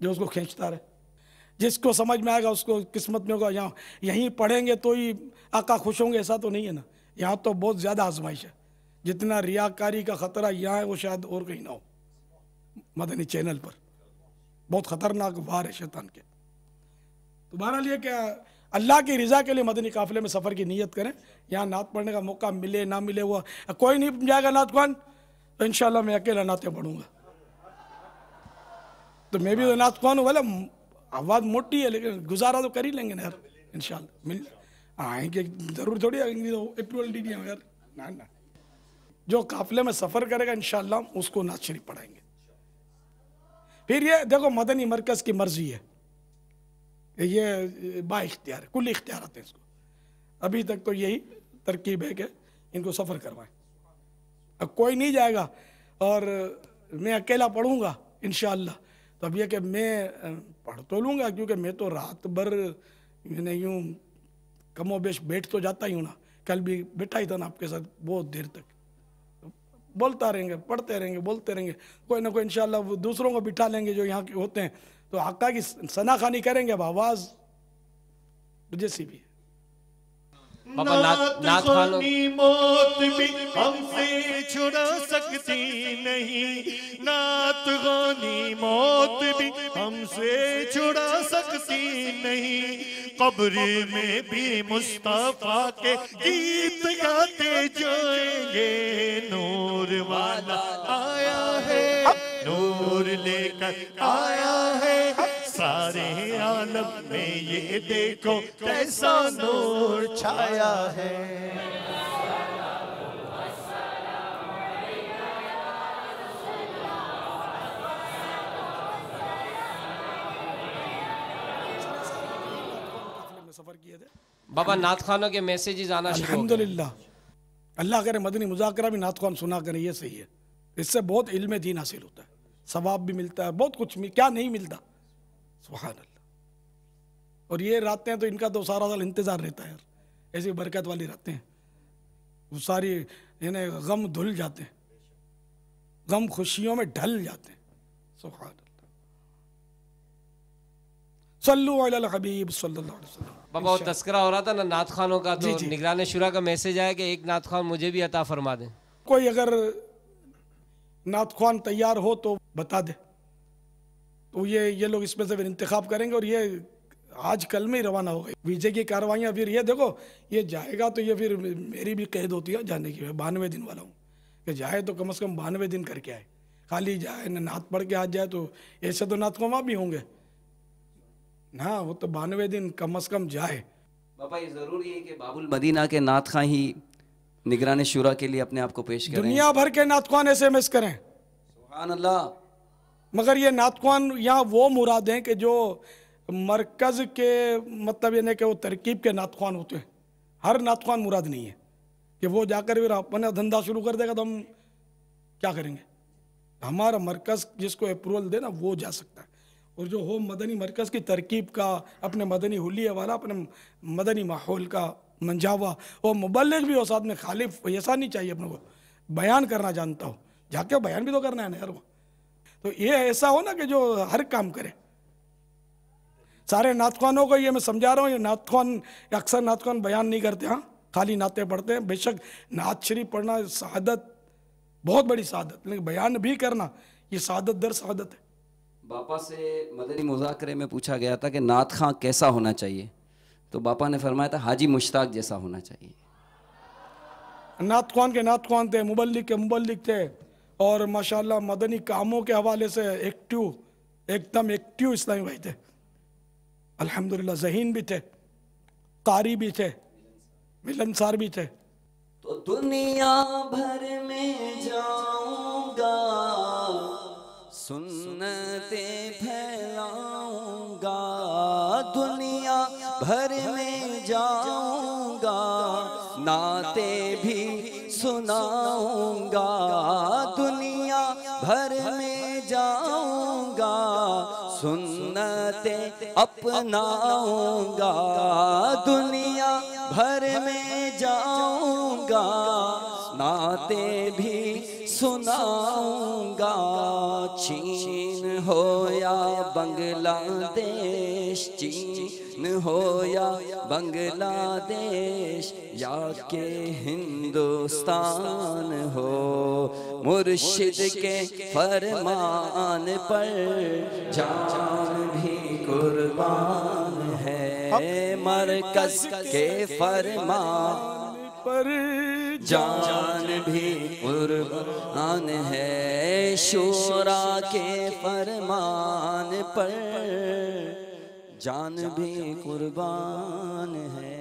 [SPEAKER 4] جو اس کو کھینچتا رہے. جس کو سمجھ میں آئے گا اس کو قسمت میں ہوگا. یہیں پڑھیں گے تو ہی آقا خوش ہوں گے ایسا تو نہیں ہے نا. یہاں تو بہت زیادہ آزمائش ہے. جتنا ریاکاری کا خطرہ یہاں ہے وہ شاید اور کہیں نہ ہو. مدنی چینل پر بہت خطرناک وار ہے شیطان کے. تو بہرحال یہ کہ اللہ کی رضا کے لیے مدنی قافلے میں سفر کی نیت کریں. یہاں نعت پڑھنے کا موقع ملے نہ ملے وہ کوئی نہیں جائے گا نعت خوان تو انشاءاللہ میں اکیلا نعتیں پڑھوں گا. تو میں بھی تو نعت خوان ہوں، بھلے آواز موٹی ہے لیکن گزارا تو کر ہی لیں گے نا یار انشاءاللہ. آئیں گے ضرور تھوڑی آئیں گے تو اپروول دی دیں یار. نہ جو قافلے میں سفر کرے گا انشاءاللہ اس کو نعت شریف پڑھائیں گے. پھر یہ دیکھو مدنی مرکز کی مرضی ہے کہ یہ با اختیار ہے، کل اختیارات ہیں اس کو. ابھی تک تو یہی ترکیب ہے کہ ان کو سفر کروائیں. اب کوئی نہیں جائے گا اور میں اکیلا پڑھوں گا انشاءاللہ تو اب یہ کہ میں پڑھ تو لوں گا کیونکہ میں تو رات بھر میں یوں کم و بیش بیٹھ تو جاتا ہی ہوں نا. کل بھی بیٹھا ہی تھا نا آپ کے ساتھ بہت دیر تک. بولتا رہیں گے، پڑھتے رہیں گے، بولتے رہیں گے. کوئی نہ کوئی انشاءاللہ وہ دوسروں کو بٹھا لیں گے جو یہاں کے ہوتے ہیں تو آقا کی ثنا خوانی کریں گے. اب آواز جیسی بھی ہے.
[SPEAKER 3] نعت خوانی موت بھی ہم سے چھڑا سکتی نہیں، نعت خوانی موت بھی ہم سے چھڑا سکتی نہیں. قبر میں بھی مصطفیٰ کے گیت گاتے جائیں گے. نور والا آیا ہے، نور لے کر آیا ہے، سارے عالم میں یہ دیکھو کیسا نور چھایا ہے.
[SPEAKER 2] بابا نعت خوانوں کے میسیجز آنا شروع ہو گئے.
[SPEAKER 4] الحمدللہ. اللہ کرے مدنی مذاکرہ بھی نعت خوان سنا کریں، یہ صحیح ہے. اس سے بہت علم دین حاصل ہوتا ہے، ثواب بھی ملتا ہے، بہت کچھ کیا نہیں ملتا. سبحان اللہ. اور یہ راتیں تو ان کا تو سارا سال انتظار رہتا ہے یار. ایسی برکت والی راتیں ہیں، وہ ساری یعنی غم دھل جاتے ہیں، غم خوشیوں میں ڈھل جاتے ہیں. سبحان اللہ. صلو علی الحبیب صلی اللہ علیہ وسلم.
[SPEAKER 2] بابا وہ تذکرہ ہو رہا تھا نا نعت خوانوں کا، تو
[SPEAKER 4] جی.
[SPEAKER 2] نگران شورا کا میسیج آیا کہ ایک نعت خوان مجھے بھی عطا فرما دیں.
[SPEAKER 4] کوئی اگر نعت خوان تیار ہو تو بتا دے تو یہ لوگ اس میں سے پھر انتخاب کریں گے. اور یہ آج کل میں ہی روانہ ہو گئی ویزے کی کاروائیاں. پھر یہ دیکھو یہ جائے گا تو یہ پھر میری بھی قید ہوتی ہے جانے کی. 92 دن والا ہوں کہ جائے تو کم از کم 92 دن کر کے آئے. خالی جائے نہ نعت پڑھ کے آج جائے تو ایسے تو نعت خواں بھی ہوں گے نا. وہ تو 92 دن کم از کم جائے.
[SPEAKER 5] بابا یہ ضروری ہے کہ باب المدینہ کے نعت خواں ہی نگران شورا کے لیے اپنے آپ کو پیش کریں.
[SPEAKER 4] دنیا بھر کے نعت خوان ایسے ایس کریں.
[SPEAKER 5] سبحان اللہ.
[SPEAKER 4] مگر یہ نعت خوان یہاں وہ مراد ہیں کہ جو مرکز کے مطلب یہ کہ وہ ترکیب کے نعت خوان ہوتے ہیں. ہر نعت خوان مراد نہیں ہے کہ وہ جا کر پھر اپنا دھندا شروع کر دے گا تو ہم کیا کریں گے. ہمارا مرکز جس کو اپروول دے نا وہ جا سکتا ہے. اور جو ہو مدنی مرکز کی ترکیب کا، اپنے مدنی حلیے والا، اپنے مدنی ماحول کا منجاوا، وہ مبلغ بھی ہو ساتھ میں. خالف ایسا نہیں چاہیے اپنے کو بیان کرنا جانتا ہو، جا کے بیان بھی تو کرنا ہے نا یار. وہ تو یہ ایسا ہو نا کہ جو ہر کام کرے. سارے نعت خوانوں کو یہ میں سمجھا رہا ہوں، یہ نعت خوان اکثر نعت خوان بیان نہیں کرتے، ہاں خالی نعتیں پڑھتے ہیں. بے شک نعت شریف پڑھنا سعادت، بہت بڑی سعادت، لیکن بیان بھی کرنا یہ سعادت در سعادت ہے.
[SPEAKER 5] باپا سے مدنی مذاکرے میں پوچھا گیا تھا کہ نعت خواں کیسا ہونا چاہیے، تو باپا نے فرمایا تھا حاجی مشتاق جیسا ہونا چاہیے.
[SPEAKER 4] نعت خوان کے نعت خوان تھے، مبلغ کے مبلغ تھے، اور ماشاءاللہ مدنی کاموں کے حوالے سے ایکٹیو، ایک دم ایکٹیو اسلامی بھائی تھے الحمدللہ. ذہین بھی تھے، قاری بھی تھے، ملنسار بھی تھے.
[SPEAKER 5] تو دنیا بھر میں جاؤں گا، سنتیں پھیلاؤں گا. دنیا بھر میں جاؤں گا، نعتیں بھی سناؤں گا. دنیا بھر میں جاؤں گا، سنتیں اپناؤں گا، دنیا بھر میں جاؤں گا، نعتیں بھی سناؤں گا، چین ہو یا بنگلہ دیش، چین ہو یا بنگلہ دیش، یا کہ ہندوستان ہو، مرشد کے فرمان پر جان بھی قربان ہے، مرکز کے فرمان
[SPEAKER 4] پر
[SPEAKER 5] جان بھی قربان ہے، شورا کے فرمان پر جان بھی قربان ہے۔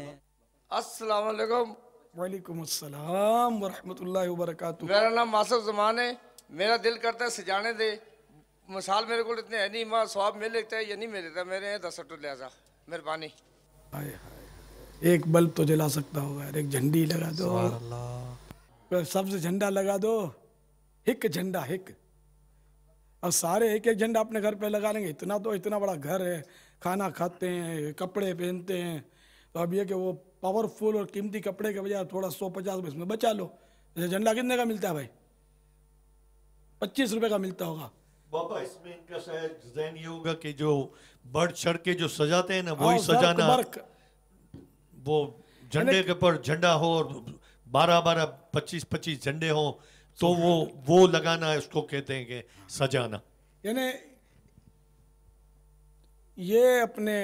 [SPEAKER 6] السلام علیکم،
[SPEAKER 4] وعلیکم السلام ورحمۃ اللہ وبرکاتہ۔
[SPEAKER 6] میرا نام ماسف زمان ہے، میرا دل کرتا ہے سجانے دے، مثال میرے کو اتنے ہے نہیں، ماں سواب مل لیتا ہے یا نہیں مل لیتا، میرے 10 لہذا مہربانی۔
[SPEAKER 4] ہائے ہائے، ایک بلب تو جلا سکتا ہوگا، ایک جھنڈی لگا دو، سبز جھنڈا لگا دو، ہک جھنڈا ہک، اور سارے ایک ایک جھنڈا اپنے گھر پہ لگا لیں گے، اتنا بڑا گھر ہے، کھانا کھاتے ہیں، کپڑے پہنتے ہیں، تو اب یہ کہ وہ پاورفل اور قیمتی کپڑے کے بجائے تھوڑا 150 اس میں بچا لو۔ جھنڈا کتنے کا ملتا ہے بھائی؟ 25 روپے کا ملتا ہوگا۔
[SPEAKER 3] بابا اس میں ان کا شاید ذہن یہ ہوگا کہ جو بڑھ چڑھ کے جو سجاتے ہیں نا وہی سجانا، وہ جھنڈے کے پر جھنڈا ہو اور 12 25 جھنڈے ہوں تو وہ لگانا اس کو کہتے ہیں کہ سجانا۔
[SPEAKER 4] یعنی یہ اپنے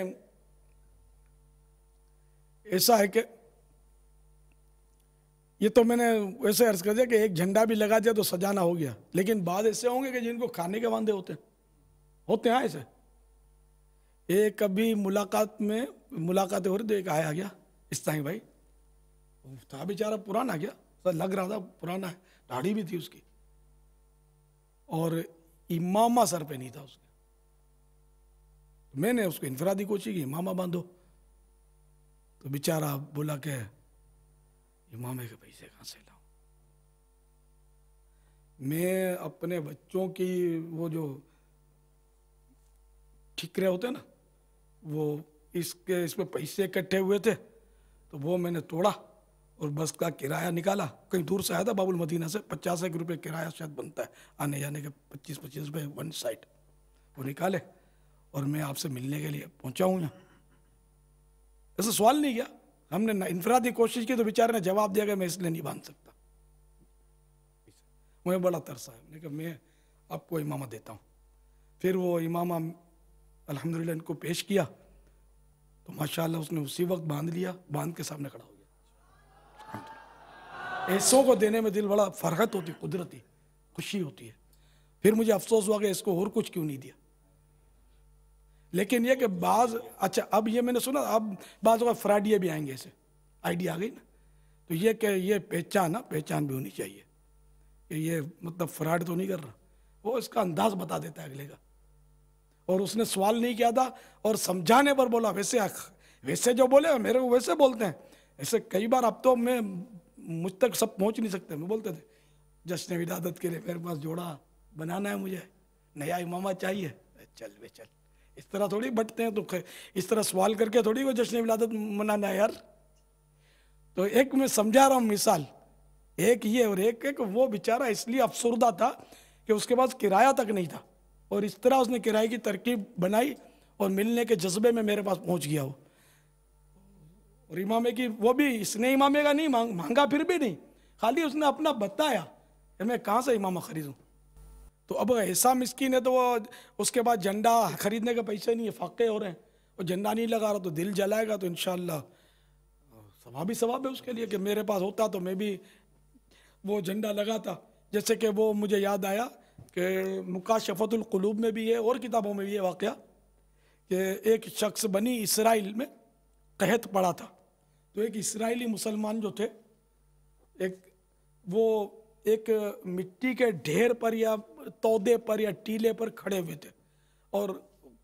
[SPEAKER 4] ایسا ہے کہ یہ تو میں نے ویسے عرض کر دیا کہ ایک جھنڈا بھی لگا دیا تو سجانا ہو گیا، لیکن بعض ایسے ہوں گے کہ جن کو کھانے کے واندے ہوتے ہیں ایسے۔ ایک کبھی ملاقاتیں ہو رہی تو ایک آیا گیا اس طرح بھائی، تھا بیچارہ پرانا گیا، لگ رہا تھا پرانا ہے، داڑھی بھی تھی اس کی، اور امامہ سر پہ نہیں تھا اس کے۔ میں نے اس کو انفرادی کوشش کی، امامہ باندھو، تو بیچارہ بولا کہ امامے کے پیسے کہاں سے لاؤں؟ میں اپنے بچوں کی وہ جو ٹھکرے ہوتے ہیں نا، وہ اس میں پیسے اکٹھے ہوئے تھے تو وہ میں نے توڑا اور بس کا کرایہ نکالا، کہیں دور سے آیا تھا باب المدینہ سے، 50 روپے کرایہ شاید بنتا ہے آنے جانے کے، 25 روپے ون سائڈ، وہ نکالے اور میں آپ سے ملنے کے لیے پہنچا ہوں یہاں۔ ایسا سوال نہیں کیا، ہم نے انفرادی کوشش کی تو بیچارے نے جواب دیا کہ میں اس لیے نہیں باندھ سکتا۔ مجھے بڑا ترس آیا، میں نے کہا میں آپ کو امامہ دیتا ہوں۔ پھر وہ امامہ الحمدللہ ان کو پیش کیا تو ماشاءاللہ اس نے اسی وقت باندھ لیا، باندھ کے سامنے کھڑا ہو گیا۔ ایسوں کو دینے میں دل بڑا فرحت ہوتی، قدرتی خوشی ہوتی ہے۔ پھر مجھے افسوس ہوا کہ اس کو اور کچھ کیوں نہیں دیا، لیکن یہ کہ اچھا اب یہ میں نے سنا اب بعض اوقات فراڈیے بھی آئیں گے، ایسے آئیڈیا آ گئی نا، تو یہ کہ یہ پہچان بھی ہونی چاہیے کہ یہ مطلب فراڈ تو نہیں کر رہا، وہ اس کا انداز بتا دیتا ہے اگلے کا، اور اس نے سوال نہیں کیا تھا اور سمجھانے پر بولا، ویسے جو بولے میرے کو ویسے بولتے ہیں، ایسے کئی بار اب تو میں مجھ تک سب پہنچ نہیں سکتے، میں بولتے تھے جشن ولادت کے لیے میرے پاس جوڑا بنانا ہے، مجھے نیا امامہ چاہیے، چل اس طرح تھوڑی بٹتے ہیں، تو اس طرح سوال کر کے تھوڑی وہ جشن ولادت منانا ہے یار۔ تو ایک میں سمجھا رہا ہوں مثال، ایک یہ اور ایک وہ بیچارہ اس لیے افسردہ تھا کہ اس کے پاس کرایہ تک نہیں تھا، اور اس طرح اس نے کرائے کی ترکیب بنائی اور ملنے کے جذبے میں میرے پاس پہنچ گیا ہو، اور امامے کی وہ بھی اس نے امامے کا نہیں مانگا، پھر بھی نہیں، خالی اس نے اپنا بتایا کہ میں کہاں سے امامہ خریدوں۔ تو اب ایسا مسکین ہے تو وہ اس کے بعد جھنڈا خریدنے کے پیسے نہیں ہے، فاقے ہو رہے ہیں، اور جھنڈا نہیں لگا رہا تو دل جلائے گا، تو انشاءاللہ ثواب ہی ثواب ہے اس کے لیے کہ میرے پاس ہوتا تو میں بھی وہ جھنڈا لگاتا۔ جیسے کہ وہ مجھے یاد آیا کہ مکاشفت القلوب میں بھی ہے اور کتابوں میں بھی یہ واقعہ کہ ایک شخص بنی اسرائیل میں قحط پڑا تھا، تو ایک اسرائیلی مسلمان جو تھے وہ ایک مٹی کے ڈھیر پر یا تودے پر یا ٹیلے پر کھڑے ہوئے تھے، اور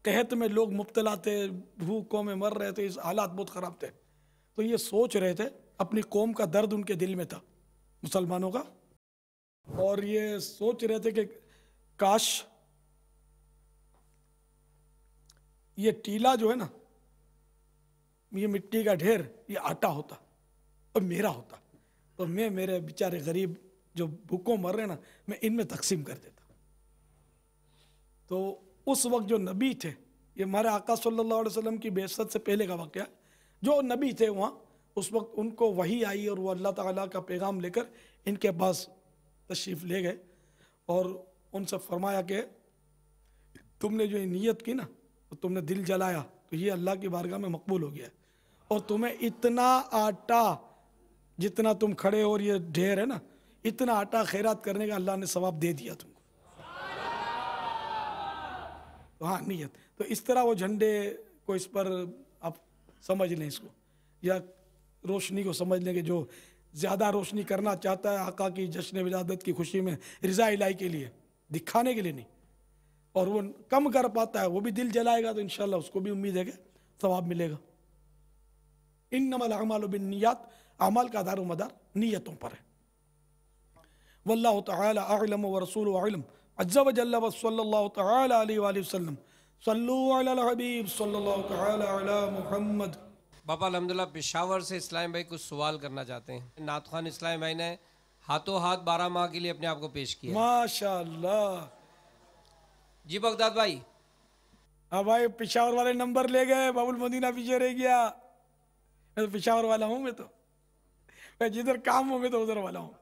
[SPEAKER 4] قحط میں لوگ مبتلا تھے، بھوکوں میں مر رہے تھے، اس حالات بہت خراب تھے، تو یہ سوچ رہے تھے، اپنی قوم کا درد ان کے دل میں تھا مسلمانوں کا، اور یہ سوچ رہے تھے کہ کاش یہ ٹیلا جو ہے نا، یہ مٹی کا ڈھیر، یہ آٹا ہوتا اور میرا ہوتا، تو میں میرے بیچارے غریب جو بھوکوں مر رہے نا، میں ان میں تقسیم کر دیتا. تو اس وقت جو نبی تھے، یہ ہمارے آقا صلی اللہ علیہ وسلم کی بعثت سے پہلے کا واقعہ، جو نبی تھے وہاں اس وقت ان کو وحی آئی اور وہ اللہ تعالیٰ کا پیغام لے کر ان کے پاس تشریف لے گئے اور ان سے فرمایا کہ تم نے جو یہ نیت کی نا، تو تم نے دل جلایا، تو یہ اللہ کی بارگاہ میں مقبول ہو گیا ہے، اور تمہیں اتنا آٹا جتنا تم کھڑے ہو اور یہ ڈھیر ہے نا، اتنا آٹا خیرات کرنے کا اللہ نے ثواب دے دیا تم کو. ہاں نیت. تو اس طرح وہ جھنڈے کو اس پر آپ سمجھ لیں اس کو، یا روشنی کو سمجھ لیں کہ جو زیادہ روشنی کرنا چاہتا ہے آقا کی جشن ولادت کی خوشی میں رضا الہی کے لیے، دکھانے کے لیے نہیں، اور وہ کم کر پاتا ہے، وہ بھی دل جلائے گا تو انشاءاللہ اس کو بھی امید ہے کہ ثواب ملے گا. انما الاعمال بالنیات، اعمال کا دار و مدار نیتوں پر ہے. واللہ تعالی اعلم ورسولہ اعلم عز وجل وصلی اللہ تعالی علیہ وآلہ وسلم. صلو علی الحبیب صلی اللہ تعالی علی محمد.
[SPEAKER 2] باپا الحمدللہ پشاور سے اسلام بھائی کچھ سوال کرنا چاہتے ہیں. نعت خوان اسلام بھائی نے ہاتھوں ہاتھ 12 ماہ کے لیے اپنے آپ کو پیش کیا.
[SPEAKER 4] ماشاءاللہ.
[SPEAKER 2] جی بغداد بھائی.
[SPEAKER 4] ہاں بھائی، پشاور والے نمبر لے گئے، باب المدینہ پیچھے رہ گیا. میں تو پشاور والا ہوں، میں جدھر کام ہوں میں تو ادھر والا ہوں.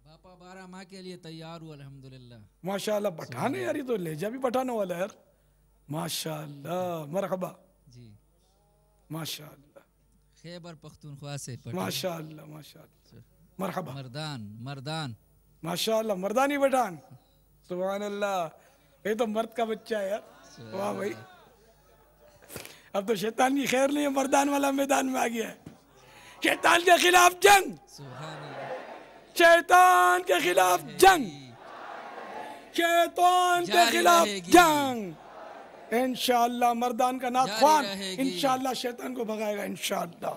[SPEAKER 7] باپا 12 ماہ کے لیے تیار ہوں الحمدللہ.
[SPEAKER 4] ماشاءاللہ. پٹھان ہے یار، یہ تو لہجہ بھی پٹھانے والا ہے یار. ماشاءاللہ. مرحبا.
[SPEAKER 7] جی
[SPEAKER 4] ماشاءاللہ.
[SPEAKER 7] خیبر پختونخوا سے.
[SPEAKER 4] ماشاءاللہ ماشاءاللہ. مرحبا.
[SPEAKER 7] مردان.
[SPEAKER 4] ماشاءاللہ. مردانی پٹھان. سبحان اللہ. یہ تو مرد کا بچہ ہے یار. واہ بھائی. اب تو شیطان کی خیر نہیں ہے، مردان والا میدان میں آ گیا ہے. شیطان کے خلاف جنگ.
[SPEAKER 7] سبحان اللہ.
[SPEAKER 4] شیطان کے خلاف جنگ. شیطان کے خلاف جنگ. انشاءاللہ مردان کا نعت خوان انشاءاللہ شیطان کو بھگائے گا انشاءاللہ.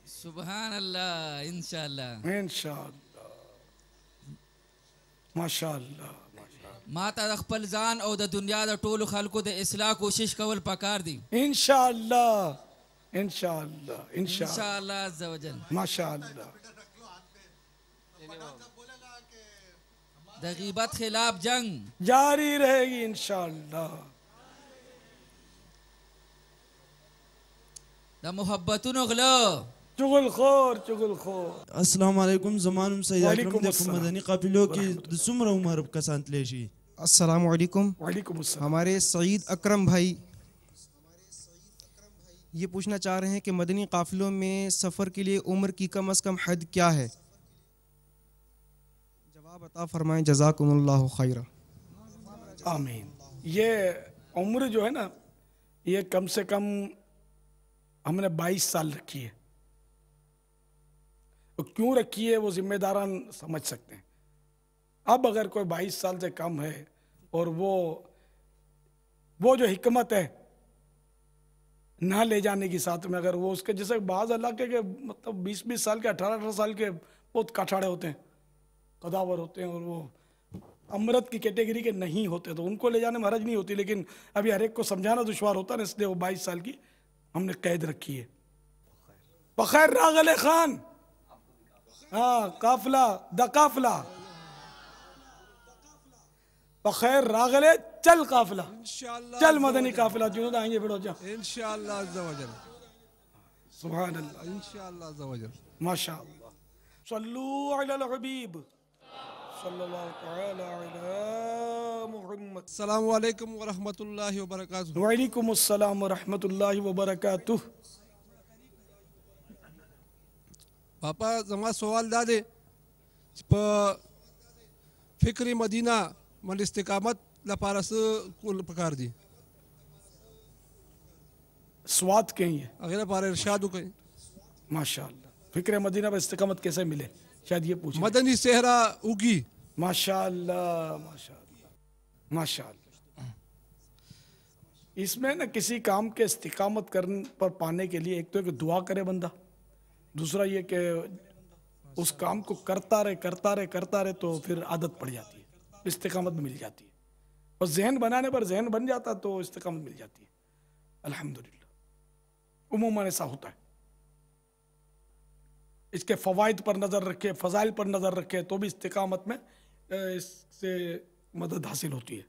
[SPEAKER 7] سبحان اللہ. انشاءاللہ.
[SPEAKER 4] انشاءاللہ. ماشاءاللہ.
[SPEAKER 7] ما تا خپل ځان او د دنیا د ټولو خلکو د اصلاح کوشش کول پکار دي.
[SPEAKER 4] انشاءاللہ. انشاءاللہ.
[SPEAKER 7] انشاءاللہ عز وجل.
[SPEAKER 4] ماشاءاللہ.
[SPEAKER 7] د غیبت خلاف جنگ
[SPEAKER 4] جاری رہے گی انشاءاللہ.
[SPEAKER 7] د محبتونو غلو
[SPEAKER 4] چغل خور. چغل خور.
[SPEAKER 8] السلام علیکم. زمانم سید اکرم
[SPEAKER 4] وعلیکم
[SPEAKER 8] د
[SPEAKER 4] السلام.
[SPEAKER 8] مدنی قافلو کې د څومره عمر کسان تللی شي؟
[SPEAKER 9] السلام علیکم.
[SPEAKER 4] وعلیکم السلام.
[SPEAKER 9] ہمارے سعید اکرم بھائی یہ پوچھنا چاہ رہے ہیں کہ مدنی قافلوں میں سفر کے لیے عمر کی کم از کم حد کیا ہے؟ جواب عطا فرمائیں. جزاکم اللہ خیرہ.
[SPEAKER 4] آمین. یہ عمر جو ہے نا، یہ کم سے کم ہم نے 22 سال رکھی ہے. کیوں رکھی ہے وہ ذمہ داران سمجھ سکتے ہیں. اب اگر کوئی 22 سال سے کم ہے اور وہ جو حکمت ہے نہ لے جانے کی ساتھ میں، اگر وہ اس کے جیسے بعض علاقے کے مطلب 20 سال کے 18 سال کے بہت کاٹھاڑے ہوتے ہیں، قداور ہوتے ہیں، اور وہ امرت کی کیٹیگری کے نہیں ہوتے، تو ان کو لے جانے میں حرج نہیں ہوتی. لیکن ابھی ہر ایک کو سمجھانا دشوار ہوتا ہے نا، اس لیے وہ 22 سال کی ہم نے قید رکھی ہے. بخیر راغل خان. ہاں قافلہ دا قافلہ. بخیر راغلے چل قافلہ. چل مدنی قافلہ. جنہوں نے آئیں بیٹھو جا.
[SPEAKER 10] انشاءاللہ عز وجل.
[SPEAKER 4] سبحان اللہ.
[SPEAKER 10] انشاءاللہ عز وجل.
[SPEAKER 4] ماشاءاللہ. صلو علی الحبیب صلی اللہ تعالی علی محمد.
[SPEAKER 10] السلام علیکم ورحمۃ اللہ وبرکاتہ.
[SPEAKER 4] وعلیکم السلام ورحمۃ اللہ وبرکاتہ.
[SPEAKER 10] پاپا زما سوال دا دی په فکر مدینہ من استقامت لپاره څه کول پکار دي؟
[SPEAKER 4] سواد کہیں ہے.
[SPEAKER 10] هغه لپاره ارشاد وکړئ.
[SPEAKER 4] ماشاءاللہ. فکر مدینہ پر استقامت کیسے ملے، شاید یہ پوچھیں.
[SPEAKER 10] مدنی صحرا اگی.
[SPEAKER 4] ماشاءاللہ ماشاءاللہ ماشاءاللہ. اس میں نا کسی کام کے استقامت کرنے پر پانے کے لیے ایک تو کہ دعا کرے بندہ، دوسرا یہ کہ اس کام کو کرتا رہے تو پھر عادت پڑ جاتی ہے، استقامت بھی مل جاتی ہے. اور ذہن بنانے پر ذہن بن جاتا تو استقامت مل جاتی ہے الحمدللہ. عموماً ایسا ہوتا ہے. اس کے فوائد پر نظر رکھے، فضائل پر نظر رکھے تو بھی استقامت میں اس سے مدد حاصل ہوتی ہے.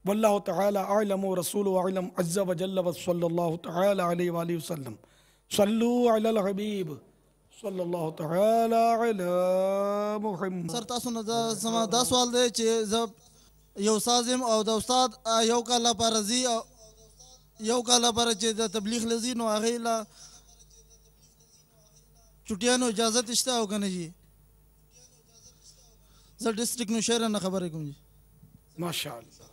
[SPEAKER 4] واللہ تعالی اعلم ورسول اعلم عز وجل وصلی اللہ تعالی علیہ وآلہ وسلم. صلو علی الحبیب صلی اللہ تعالی علی محمد.
[SPEAKER 11] سر تاسو نه زما دا سوال دی چې زه یو استاد یم او د استاد you call لپاره ځي O you call لپاره چې د تبلیغ لځي نو هغې له چټیانو اجازت شته او که نه جي؟ زه ډسټرکټ نوشهره نه خبرې کوم جی.
[SPEAKER 4] ماشاء اللہ.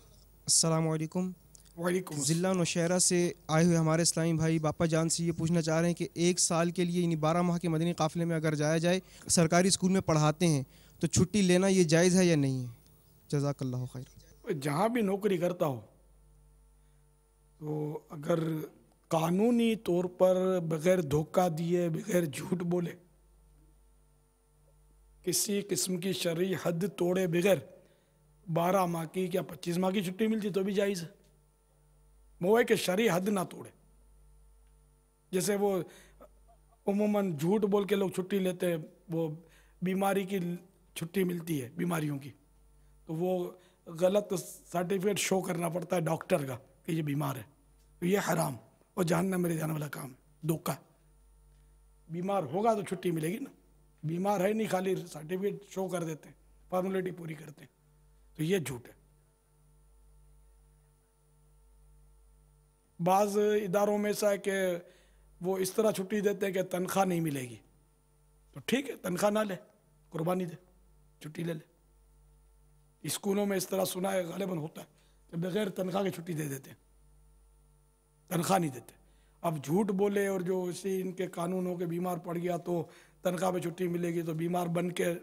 [SPEAKER 9] السلام علیکم.
[SPEAKER 4] وعلیکم
[SPEAKER 9] ضلع نوشہرہ سے آئے ہوئے ہمارے اسلامی بھائی باپا جان سے یہ پوچھنا چاہ رہے ہیں کہ 1 سال کے لیے یعنی 12 ماہ کے مدنی قافلے میں اگر جایا جائے، سرکاری اسکول میں پڑھاتے ہیں تو چھٹی لینا یہ جائز ہے یا نہیں ہے؟ جزاک اللہ خیر.
[SPEAKER 4] جہاں بھی نوکری کرتا ہو تو اگر قانونی طور پر بغیر دھوکہ دیے، بغیر جھوٹ بولے، کسی قسم کی شرعی حد توڑے بغیر 12 ماہ کی یا 25 ماہ کی چھٹی ملتی تو بھی جائز ہے. وہ ہے کہ شرعی حد نہ توڑے. جیسے وہ عموماً جھوٹ بول کے لوگ چھٹی لیتے ہیں، وہ بیماری کی چھٹی ملتی ہے بیماریوں کی، تو وہ غلط سرٹیفکیٹ شو کرنا پڑتا ہے ڈاکٹر کا کہ یہ بیمار ہے. تو یہ حرام اور جہنم میں لے جانے والا کام ہے، دھوکہ. بیمار ہوگا تو چھٹی ملے گی نا، بیمار ہے نہیں خالی سرٹیفکیٹ شو کر دیتے ہیں، فارمیلٹی پوری کرتے ہیں، تو یہ جھوٹ ہے. بعض اداروں میں ایسا ہے کہ وہ اس طرح چھٹی دیتے ہیں کہ تنخواہ نہیں ملے گی، تو ٹھیک ہے تنخواہ نہ لے، قربانی دے، چھٹی لے لے. اسکولوں میں اس طرح سنا ہے غالباً ہوتا ہے کہ بغیر تنخواہ کی چھٹی دے دیتے ہیں، تنخواہ نہیں دیتے. اب جھوٹ بولے اور جو اسی ان کے قانونوں کے بیمار پڑ گیا تو تنخواہ پہ چھٹی ملے گی، تو بیمار بن کے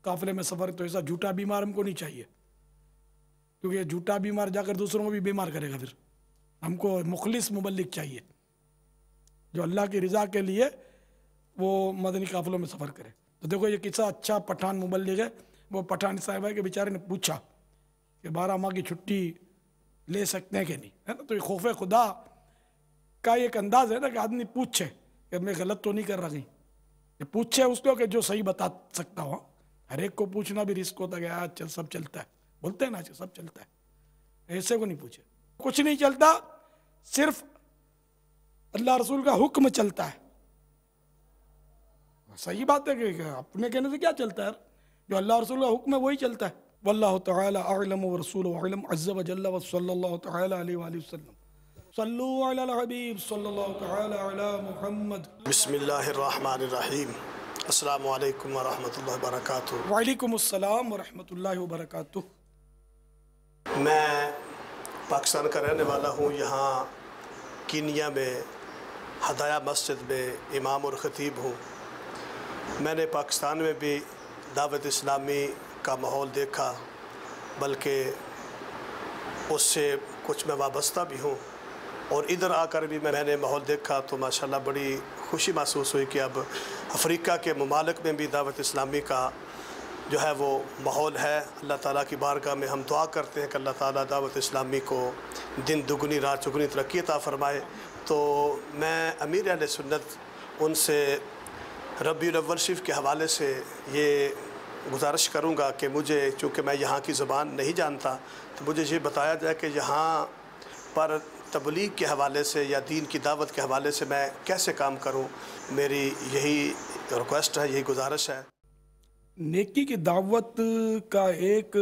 [SPEAKER 4] قافلے میں سفر، تو ایسا جھوٹا بیمار ہم کو نہیں چاہیے، کیونکہ یہ جھوٹا بیمار جا کر دوسروں کو بھی بیمار کرے گا. پھر ہم کو مخلص مبلغ چاہیے جو اللہ کی رضا کے لیے وہ مدنی قافلوں میں سفر کرے. تو دیکھو یہ قصہ اچھا پٹھان مبلغ ہے، وہ پٹھان صاحب ہے کہ بیچارے نے پوچھا کہ 12 ماہ کی چھٹی لے سکتے ہیں کہ نہیں، ہے نا. تو یہ خوف خدا کا ایک انداز ہے نا کہ آدمی پوچھے کہ میں غلط تو نہیں کر رہا کہیں، کہ پوچھے اس کو کہ جو صحیح بتا سکتا ہو. ہر ایک کو پوچھنا بھی رسک ہوتا ہے کہ چل سب چلتا ہے، بولتے ہیں نا سب چلتا ہے، ایسے کو نہیں پوچھے. کچھ نہیں چلتا، صرف اللہ رسول کا حکم چلتا ہے. صحیح بات ہے کہ اپنے کہنے سے کیا چلتا ہے، جو اللہ رسول کا حکم ہے وہی چلتا ہے. واللہ تعالی اعلم ورسول اعلم عز وجل وصلی اللہ تعالی علیہ وآلہ وسلم. صلو علی الحبیب صلی اللہ تعالی علی محمد.
[SPEAKER 12] بسم اللہ الرحمن الرحیم. السلام علیکم ورحمۃ اللہ وبرکاتہ.
[SPEAKER 4] وعلیکم السلام ورحمۃ اللہ وبرکاتہ.
[SPEAKER 12] میں پاکستان کا رہنے والا ہوں. یہاں کینیا میں ہدایہ مسجد میں امام اور خطیب ہوں. میں نے پاکستان میں بھی دعوت اسلامی کا ماحول دیکھا، بلکہ اس سے کچھ میں وابستہ بھی ہوں، اور ادھر آ کر بھی میں نے ماحول دیکھا تو ماشاءاللہ بڑی خوشی محسوس ہوئی کہ اب افریقہ کے ممالک میں بھی دعوت اسلامی کا جو ہے وہ ماحول ہے. اللہ تعالیٰ کی بارگاہ میں ہم دعا کرتے ہیں کہ اللہ تعالیٰ دعوت اسلامی کو دن دگنی رات چگنی ترقی عطا فرمائے. تو میں امیر اہل سنت ان سے ربیع الاول شریف کے حوالے سے یہ گزارش کروں گا کہ مجھے، چونکہ میں یہاں کی زبان نہیں جانتا، تو مجھے یہ بتایا جائے کہ یہاں پر تبلیغ کے حوالے سے یا دین کی دعوت کے حوالے سے میں کیسے کام کروں. میری یہی ریکویسٹ ہے، یہی گزارش ہے.
[SPEAKER 4] نیکی کی دعوت کا ایک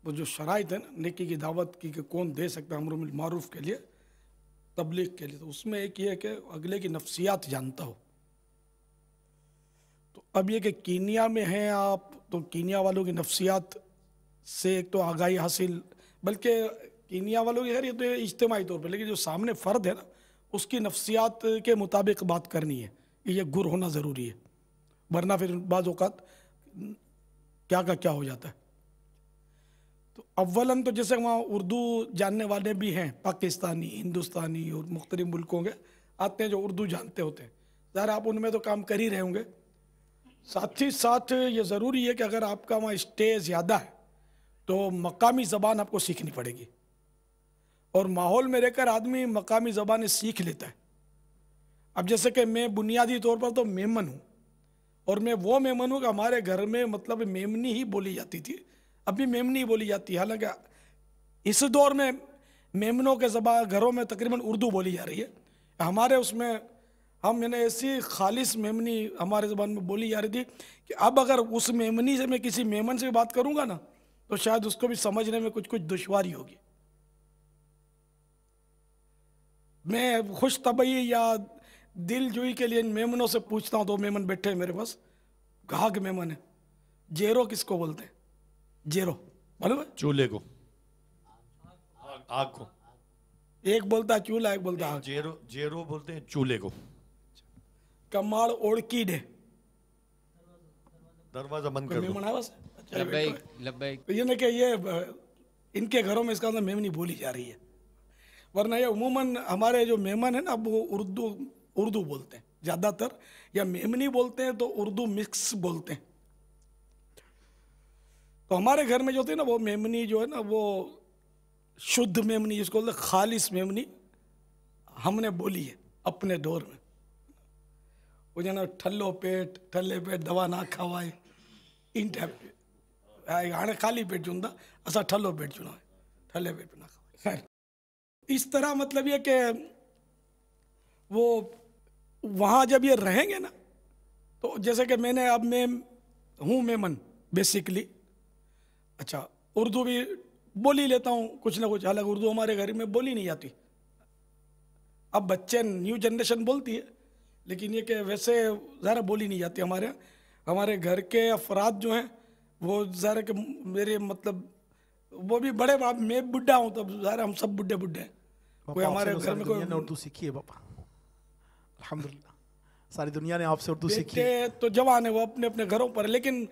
[SPEAKER 4] وہ جو شرائط ہے نا نیکی کی دعوت کی کہ کون دے سکتا ہے امر بالمعروف کے لیے، تبلیغ کے لیے، تو اس میں ایک یہ ہے کہ اگلے کی نفسیات جانتا ہو. تو اب یہ کہ کینیا میں ہیں آپ، تو کینیا والوں کی نفسیات سے ایک تو آگاہی حاصل، بلکہ کینیا والوں کی خیر یہ تو اجتماعی طور پہ، لیکن جو سامنے فرد ہے نا اس کی نفسیات کے مطابق بات کرنی ہے، یہ گر ہونا ضروری ہے، ورنہ پھر بعض اوقات کیا کا کیا ہو جاتا ہے. تو اولاً تو جیسے وہاں اردو جاننے والے بھی ہیں، پاکستانی، ہندوستانی اور مختلف ملکوں کے آتے ہیں جو اردو جانتے ہوتے ہیں، ظاہر آپ ان میں تو کام کر ہی رہے ہوں گے. ساتھ ہی ساتھ یہ ضروری ہے کہ اگر آپ کا وہاں اسٹے زیادہ ہے تو مقامی زبان آپ کو سیکھنی پڑے گی، اور ماحول میں رہ کر آدمی مقامی زبانیں سیکھ لیتا ہے۔ اب جیسے کہ میں بنیادی طور پر تو میمن ہوں، اور میں وہ میمن ہوں کہ ہمارے گھر میں مطلب میمنی ہی بولی جاتی تھی، اب بھی میمنی ہی بولی جاتی ہے، حالانکہ اس دور میں میمنوں کے گھروں میں تقریباً اردو بولی جا رہی ہے۔ ہمارے اس میں ایسی خالص میمنی ہمارے زبان میں بولی جا رہی تھی کہ اب اگر اس میمنی سے میں کسی میمن سے بات کروں گا نا تو شاید اس کو بھی سمجھنے میں کچھ دشواری ہوگی۔ میں خوش طبعی یا دل جوئی کے لیے ان میمنوں سے پوچھتا ہوں، 2 میمن بیٹھے ہیں میرے پاس، گھاگ میمن ہے، جیرو کس کو بولتے ہیں؟ جیرو معلوم ہے؟
[SPEAKER 3] چولہے کو، آگ کو۔
[SPEAKER 4] ایک بولتا ہے چولہا، ایک بولتا ہے آگ۔
[SPEAKER 3] جیرو بولتے ہیں چولہے کو۔
[SPEAKER 4] کماڑ اوڑکی ڈے،
[SPEAKER 3] دروازہ بند کر دو۔
[SPEAKER 4] میمن ہے بس۔
[SPEAKER 2] لبیک لبیک۔
[SPEAKER 4] یہ نہیں کہ یہ ان کے گھروں میں اس کا اندر میمنی بولی جا رہی ہے، ورنہ یہ عموماً ہمارے جو میمن ہیں نا وہ اردو بولتے ہیں زیادہ تر، یا میمنی بولتے ہیں تو اردو مکس بولتے ہیں۔ تو ہمارے گھر میں جو تھے نا وہ میمنی جو ہے نا وہ شدھ میمنی جس کو بولتے ہیں خالص میمنی ہم نے بولی ہے اپنے دور میں۔ وہ جو نا ٹھلے پیٹ دوا نہ کھوائے ان ٹائپ ہاں خالی پیٹ جو ہوں اسا ٹھلو پیٹ چنا ہے، ٹھلے پیٹ نہ کھوائے۔ خیر اس طرح مطلب یہ کہ وہ وہاں جب یہ رہیں گے نا تو جیسے کہ میں ہوں میمن بیسیکلی، اچھا اردو بھی بولی لیتا ہوں کچھ نہ کچھ، حالانکہ اردو ہمارے گھر میں بولی نہیں جاتی، اب بچے نیو جنریشن بولتی ہے، لیکن یہ کہ ویسے ظاہر بولی نہیں جاتی ہمارے گھر کے افراد جو ہیں وہ ظاہر کہ میرے مطلب وہ بھی بڑے، میں بڈھا ہوں تب ظاہر ہم سب بڈھے ہیں، کوئی ہمارے گھر میں کوئی
[SPEAKER 13] اردو سیکھی ہے پاپا الحمدللہ، ساری دنیا نے آپ سے اردو سیکھی
[SPEAKER 4] ہے۔ تو جوان ہیں وہ اپنے اپنے گھروں پر، لیکن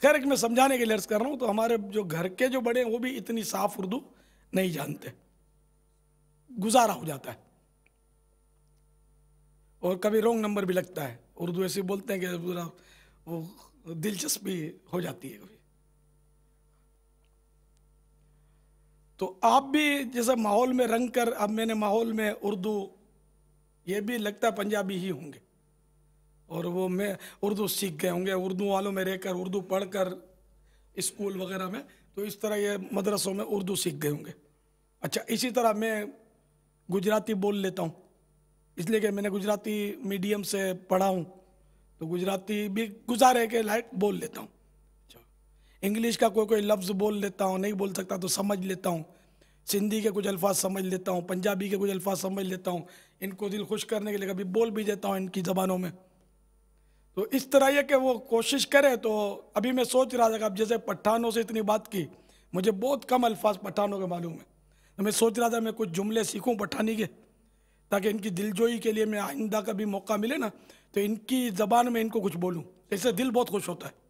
[SPEAKER 4] خیر ایک میں سمجھانے کے لیے عرض کر رہا ہوں، تو ہمارے جو گھر کے جو بڑے ہیں وہ بھی اتنی صاف اردو نہیں جانتے، گزارا ہو جاتا ہے، اور کبھی رونگ نمبر بھی لگتا ہے، اردو ایسے بولتے ہیں کہ وہ دلچسپی ہو جاتی ہے کبھی۔ تو آپ بھی جیسے ماحول میں رنگ کر، اب میں نے ماحول میں اردو، یہ بھی لگتا ہے پنجابی ہی ہوں گے، اور وہ میں اردو سیکھ گئے ہوں گے، اردو والوں میں رہ کر اردو پڑھ کر اسکول وغیرہ میں، تو اس طرح یہ مدرسوں میں اردو سیکھ گئے ہوں گے۔ اچھا اسی طرح میں گجراتی بول لیتا ہوں، اس لیے کہ میں نے گجراتی میڈیم سے پڑھا ہوں، تو گجراتی بھی گزارے کے لائق بول لیتا ہوں۔ انگلش کا کوئی لفظ بول لیتا ہوں، نہیں بول سکتا تو سمجھ لیتا ہوں، سندھی کے کچھ الفاظ سمجھ لیتا ہوں، پنجابی کے کچھ الفاظ سمجھ لیتا ہوں، ان کو دل خوش کرنے کے لیے کبھی بول بھی دیتا ہوں ان کی زبانوں میں۔ تو اس طرح یہ کہ وہ کوشش کرے، تو ابھی میں سوچ رہا تھا کہ اب جیسے پٹھانوں سے اتنی بات کی، مجھے بہت کم الفاظ پٹھانوں کے معلوم ہیں، تو میں سوچ رہا تھا میں کچھ جملے سیکھوں پٹھانی کے، تاکہ ان کی دل جوئی کے لیے میں آئندہ کبھی موقع ملے نا تو ان کی زبان میں ان کو کچھ بولوں، اس سے دل بہت خوش ہوتا ہے۔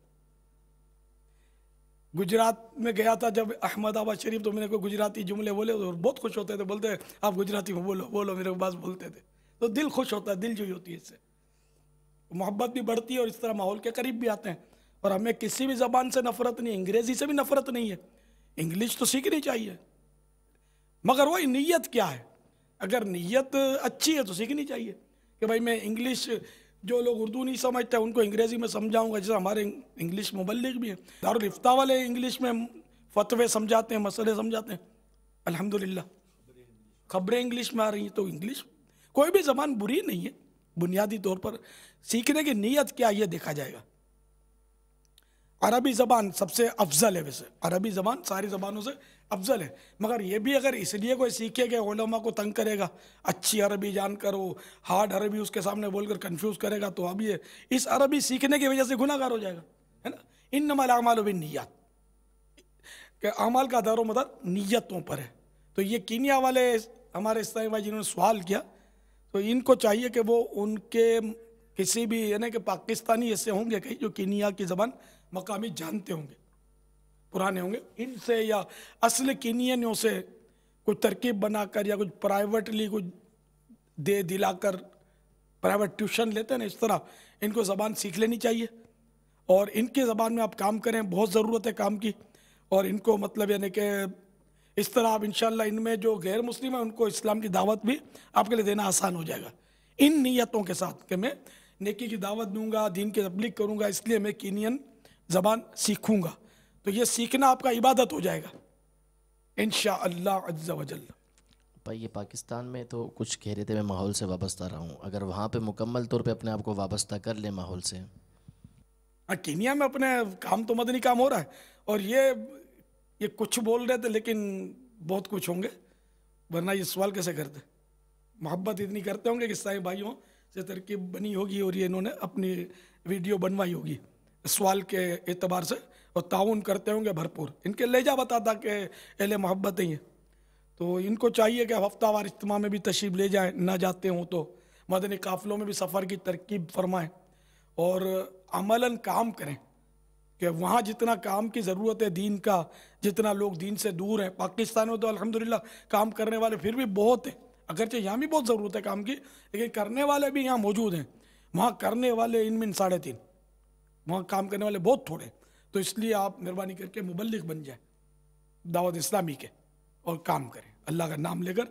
[SPEAKER 4] گجرات میں گیا تھا جب احمد آباد شریف، تو میں نے کوئی گجراتی جملے بولے تو بہت خوش ہوتے تھے، بولتے آپ گجراتی میں بولو میرے پاس بولتے تھے، تو دل خوش ہوتا ہے، دل جوئی ہوتی ہے، اس سے محبت بھی بڑھتی ہے اور اس طرح ماحول کے قریب بھی آتے ہیں۔ اور ہمیں کسی بھی زبان سے نفرت نہیں، انگریزی سے بھی نفرت نہیں ہے، انگلش تو سیکھنی چاہیے، مگر وہی نیت کیا ہے، اگر نیت اچھی ہے تو سیکھنی چاہیے کہ بھائی میں انگلش، جو لوگ اردو نہیں سمجھتے ان کو انگریزی میں سمجھاؤں گا، جیسے ہمارے انگلش مبلغ بھی ہیں، دارالفتہ والے انگلش میں فتوے سمجھاتے ہیں، مسئلے سمجھاتے ہیں، الحمدللہ خبریں انگلش میں آ رہی ہیں، تو انگلش کوئی بھی زبان بری نہیں ہے، بنیادی طور پر سیکھنے کی نیت کیا یہ دیکھا جائے گا۔ عربی زبان سب سے افضل ہے، ویسے عربی زبان ساری زبانوں سے افضل ہے، مگر یہ بھی اگر اس لیے کوئی سیکھے کہ علماء کو تنگ کرے گا، اچھی عربی جان کر وہ ہارڈ عربی اس کے سامنے بول کر کنفیوز کرے گا، تو اب یہ اس عربی سیکھنے کی وجہ سے گناہ گار ہو جائے گا، ہے نا۔ انما الاعمال بالنیات، کہ اعمال کا دار و مدار نیتوں پر ہے۔ تو یہ کینیا والے ہمارے اسلامی بھائی جنہوں نے سوال کیا، تو ان کو چاہیے کہ وہ ان کے کسی بھی یعنی کہ پاکستانی ایسے ہوں گے کہیں جو کینیا کی زبان مقامی جانتے ہوں گے، پرانے ہوں گے، ان سے یا اصل کینینوں سے کچھ ترکیب بنا کر یا کچھ پرائیویٹلی کچھ دے دلا کر پرائیویٹ ٹیوشن لیتے ہیں نا، اس طرح ان کو زبان سیکھ لینی چاہیے، اور ان کی زبان میں آپ کام کریں، بہت ضرورت ہے کام کی، اور ان کو مطلب یعنی کہ اس طرح آپ انشاءاللہ ان میں جو غیر مسلم ہیں ان کو اسلام کی دعوت بھی آپ کے لیے دینا آسان ہو جائے گا، ان نیتوں کے ساتھ کہ میں نیکی کی دعوت دوں گا، دین کی تبلیغ کروں گا، اس لیے میں کینین زبان سیکھوں گا، تو یہ سیکھنا آپ کا عبادت ہو جائے گا انشاءاللہ عز و جل۔
[SPEAKER 14] بھائی یہ پاکستان میں تو کچھ کہہ رہے تھے میں ماحول سے وابستہ رہا ہوں، اگر وہاں پہ مکمل طور پہ اپنے آپ کو وابستہ کر لیں ماحول سے؟
[SPEAKER 4] کینیا میں اپنے کام تو مدنی کام ہو رہا ہے، اور یہ کچھ بول رہے تھے لیکن بہت کچھ ہوں گے، ورنہ یہ سوال کیسے کرتے؟ محبت اتنی کرتے ہوں گے کہ سائیں بھائیوں سے ترکیب بنی ہوگی اور یہ انہوں نے اپنی ویڈیو بنوائی ہوگی سوال کے اعتبار سے، اور تعاون کرتے ہوں گے بھرپور۔ ان کے لہجہ بتاتا کہ اہل محبت ہیں، تو ان کو چاہیے کہ ہفتہ وار اجتماع میں بھی تشریف لے جائیں، نہ جاتے ہوں تو مدنی قافلوں میں بھی سفر کی ترکیب فرمائیں، اور عملاً کام کریں کہ وہاں جتنا کام کی ضرورت ہے دین کا، جتنا لوگ دین سے دور ہیں، پاکستان میں تو الحمدللہ کام کرنے والے پھر بھی بہت ہیں، اگرچہ یہاں بھی بہت ضرورت ہے کام کی، لیکن کرنے والے بھی یہاں موجود ہیں، وہاں کرنے والے ان من 3.5، وہاں کام کرنے والے بہت تھوڑے، تو اس لیے آپ مہربانی کر کے مبلغ بن جائیں دعوت اسلامی کے اور کام کریں، اللہ کا نام لے کر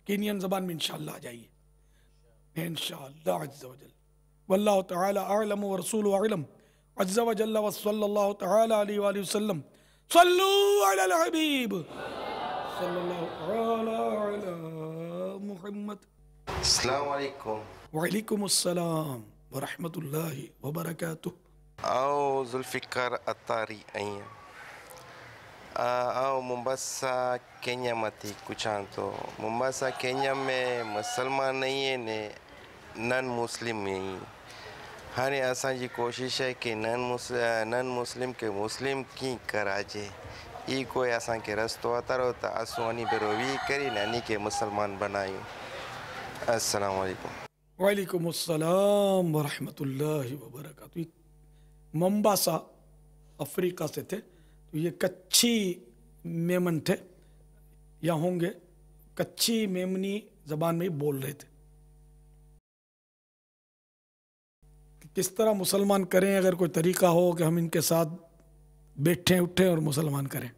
[SPEAKER 4] کینین زبان میں انشاءاللہ آ جائیے انشاءاللہ عز و جل۔ واللہ تعالی اعلم ورسول اعلم عز و جل، وصلی اللہ تعالی علیہ وآلہ وسلم، صلو علی الحبیب صلی اللہ تعالی علی محمد۔
[SPEAKER 15] السلام علیکم۔
[SPEAKER 4] وعلیکم السلام ورحمۃ اللہ وبرکاتہ۔
[SPEAKER 15] آؤ ذوالفقار اتاری آئیں آؤ ممباسا کینیا متی کچھان تو ممباسا کینیا میں مسلمان نہیں ہیں نے نان مسلم نہیں، ہانے اساں جی کوشش ہے کہ نان مسلم کے مسلم کی کراجے، ای کوئی اساں کے رستو آتا رہو تا اسوانی بروی کری نانی کے مسلمان بنائیں۔ السلام علیکم۔
[SPEAKER 4] وعلیکم السلام ورحمۃ اللہ وبرکاتہ۔ ممباسا افریقہ سے تھے، تو یہ کچھی میمن تھے، یا ہوں گے کچھی میمنی زبان میں بول رہے تھے۔ کس طرح مسلمان کریں، اگر کوئی طریقہ ہو کہ ہم ان کے ساتھ بیٹھیں اٹھیں اور مسلمان کریں،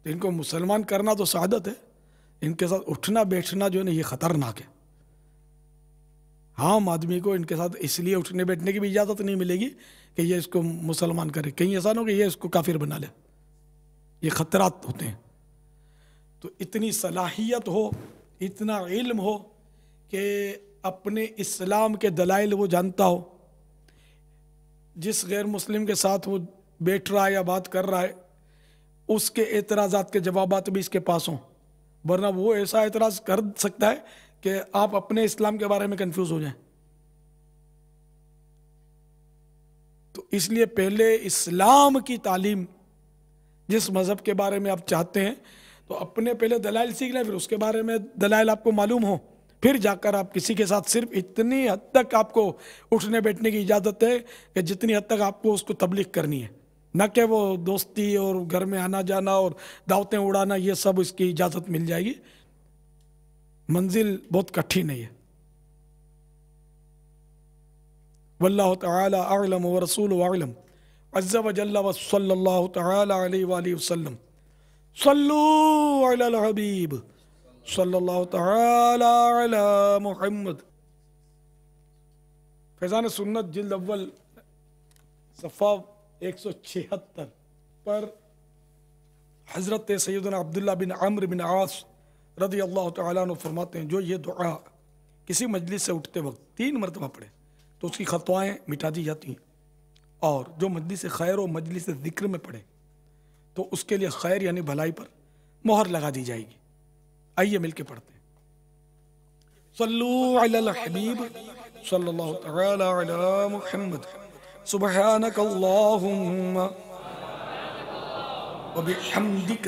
[SPEAKER 4] تو ان کو مسلمان کرنا تو سعادت ہے، ان کے ساتھ اٹھنا بیٹھنا جو ہے نا یہ خطرناک ہے۔ عام آدمی کو ان کے ساتھ اس لیے اٹھنے بیٹھنے کی بھی اجازت نہیں ملے گی کہ یہ اس کو مسلمان کرے، کہیں ایسا نہ ہو کہ یہ اس کو کافر بنا لے، یہ خطرات ہوتے ہیں۔ تو اتنی صلاحیت ہو، اتنا علم ہو کہ اپنے اسلام کے دلائل وہ جانتا ہو، جس غیر مسلم کے ساتھ وہ بیٹھ رہا ہے یا بات کر رہا ہے اس کے اعتراضات کے جوابات بھی اس کے پاس ہوں، ورنہ وہ ایسا اعتراض کر سکتا ہے کہ آپ اپنے اسلام کے بارے میں کنفیوز ہو جائیں۔ تو اس لیے پہلے اسلام کی تعلیم، جس مذہب کے بارے میں آپ چاہتے ہیں تو اپنے پہلے دلائل سیکھ لیں، پھر اس کے بارے میں دلائل آپ کو معلوم ہو، پھر جا کر آپ کسی کے ساتھ صرف اتنی حد تک آپ کو اٹھنے بیٹھنے کی اجازت ہے کہ جتنی حد تک آپ کو اس کو تبلیغ کرنی ہے، نہ کہ وہ دوستی اور گھر میں آنا جانا اور دعوتیں اڑانا، یہ سب اس کی اجازت مل جائے گی۔ منزل بہت کٹھن ہے۔ واللہ تعالی اعلم ورسول اعلم عز و جل، وصلی اللہ تعالی علیہ وآلہ وسلم، صلو علی الحبیب صلی اللہ تعالی علی محمد۔ فیضان سنت جلد اول صفحہ 176 پر حضرت سیدنا عبداللہ بن عمرو بن عاص رضی اللہ تعالیٰ عنہ فرماتے ہیں، جو یہ دعا کسی مجلس سے اٹھتے وقت 3 مرتبہ پڑھے تو اس کی خطوائیں مٹا دی جاتی ہیں، اور جو مجلس خیر و مجلس ذکر میں پڑھے تو اس کے لیے خیر یعنی بھلائی پر مہر لگا دی جائے گی۔ آئیے مل کے پڑھتے ہیں۔ صلو علی الحبیب صلی اللہ تعالی علی محمد، سبحانک اللہم وبحمدک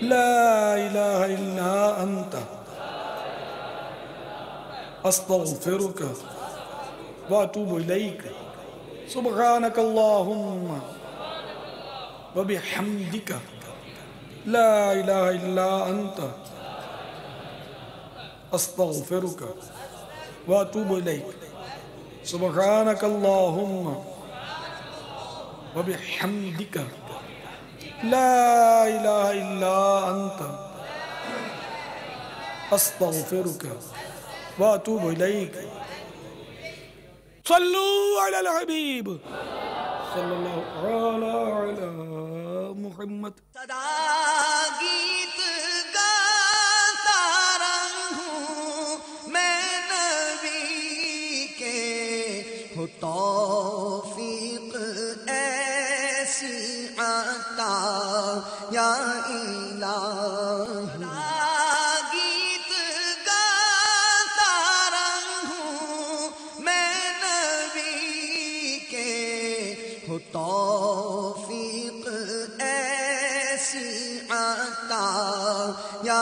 [SPEAKER 4] لا الہ الا انت استغفرک واتوب الیک، سبحانک اللہم وبحمدک لا الہ الا انت استغفرک واتوب الیک، سبحانک اللہم وبحمدک لا الہ الا انت استغفرک واتوب الیک. صلو علی الحبیب صلی اللہ علی محمد.
[SPEAKER 1] صدا گیت گاتا رہوں میں نبی کے، ہو توفیق ایسی عطا یا الہی. گیت گاتا رہوں میں نبی کے، ہو توفیق ایسی عطا یا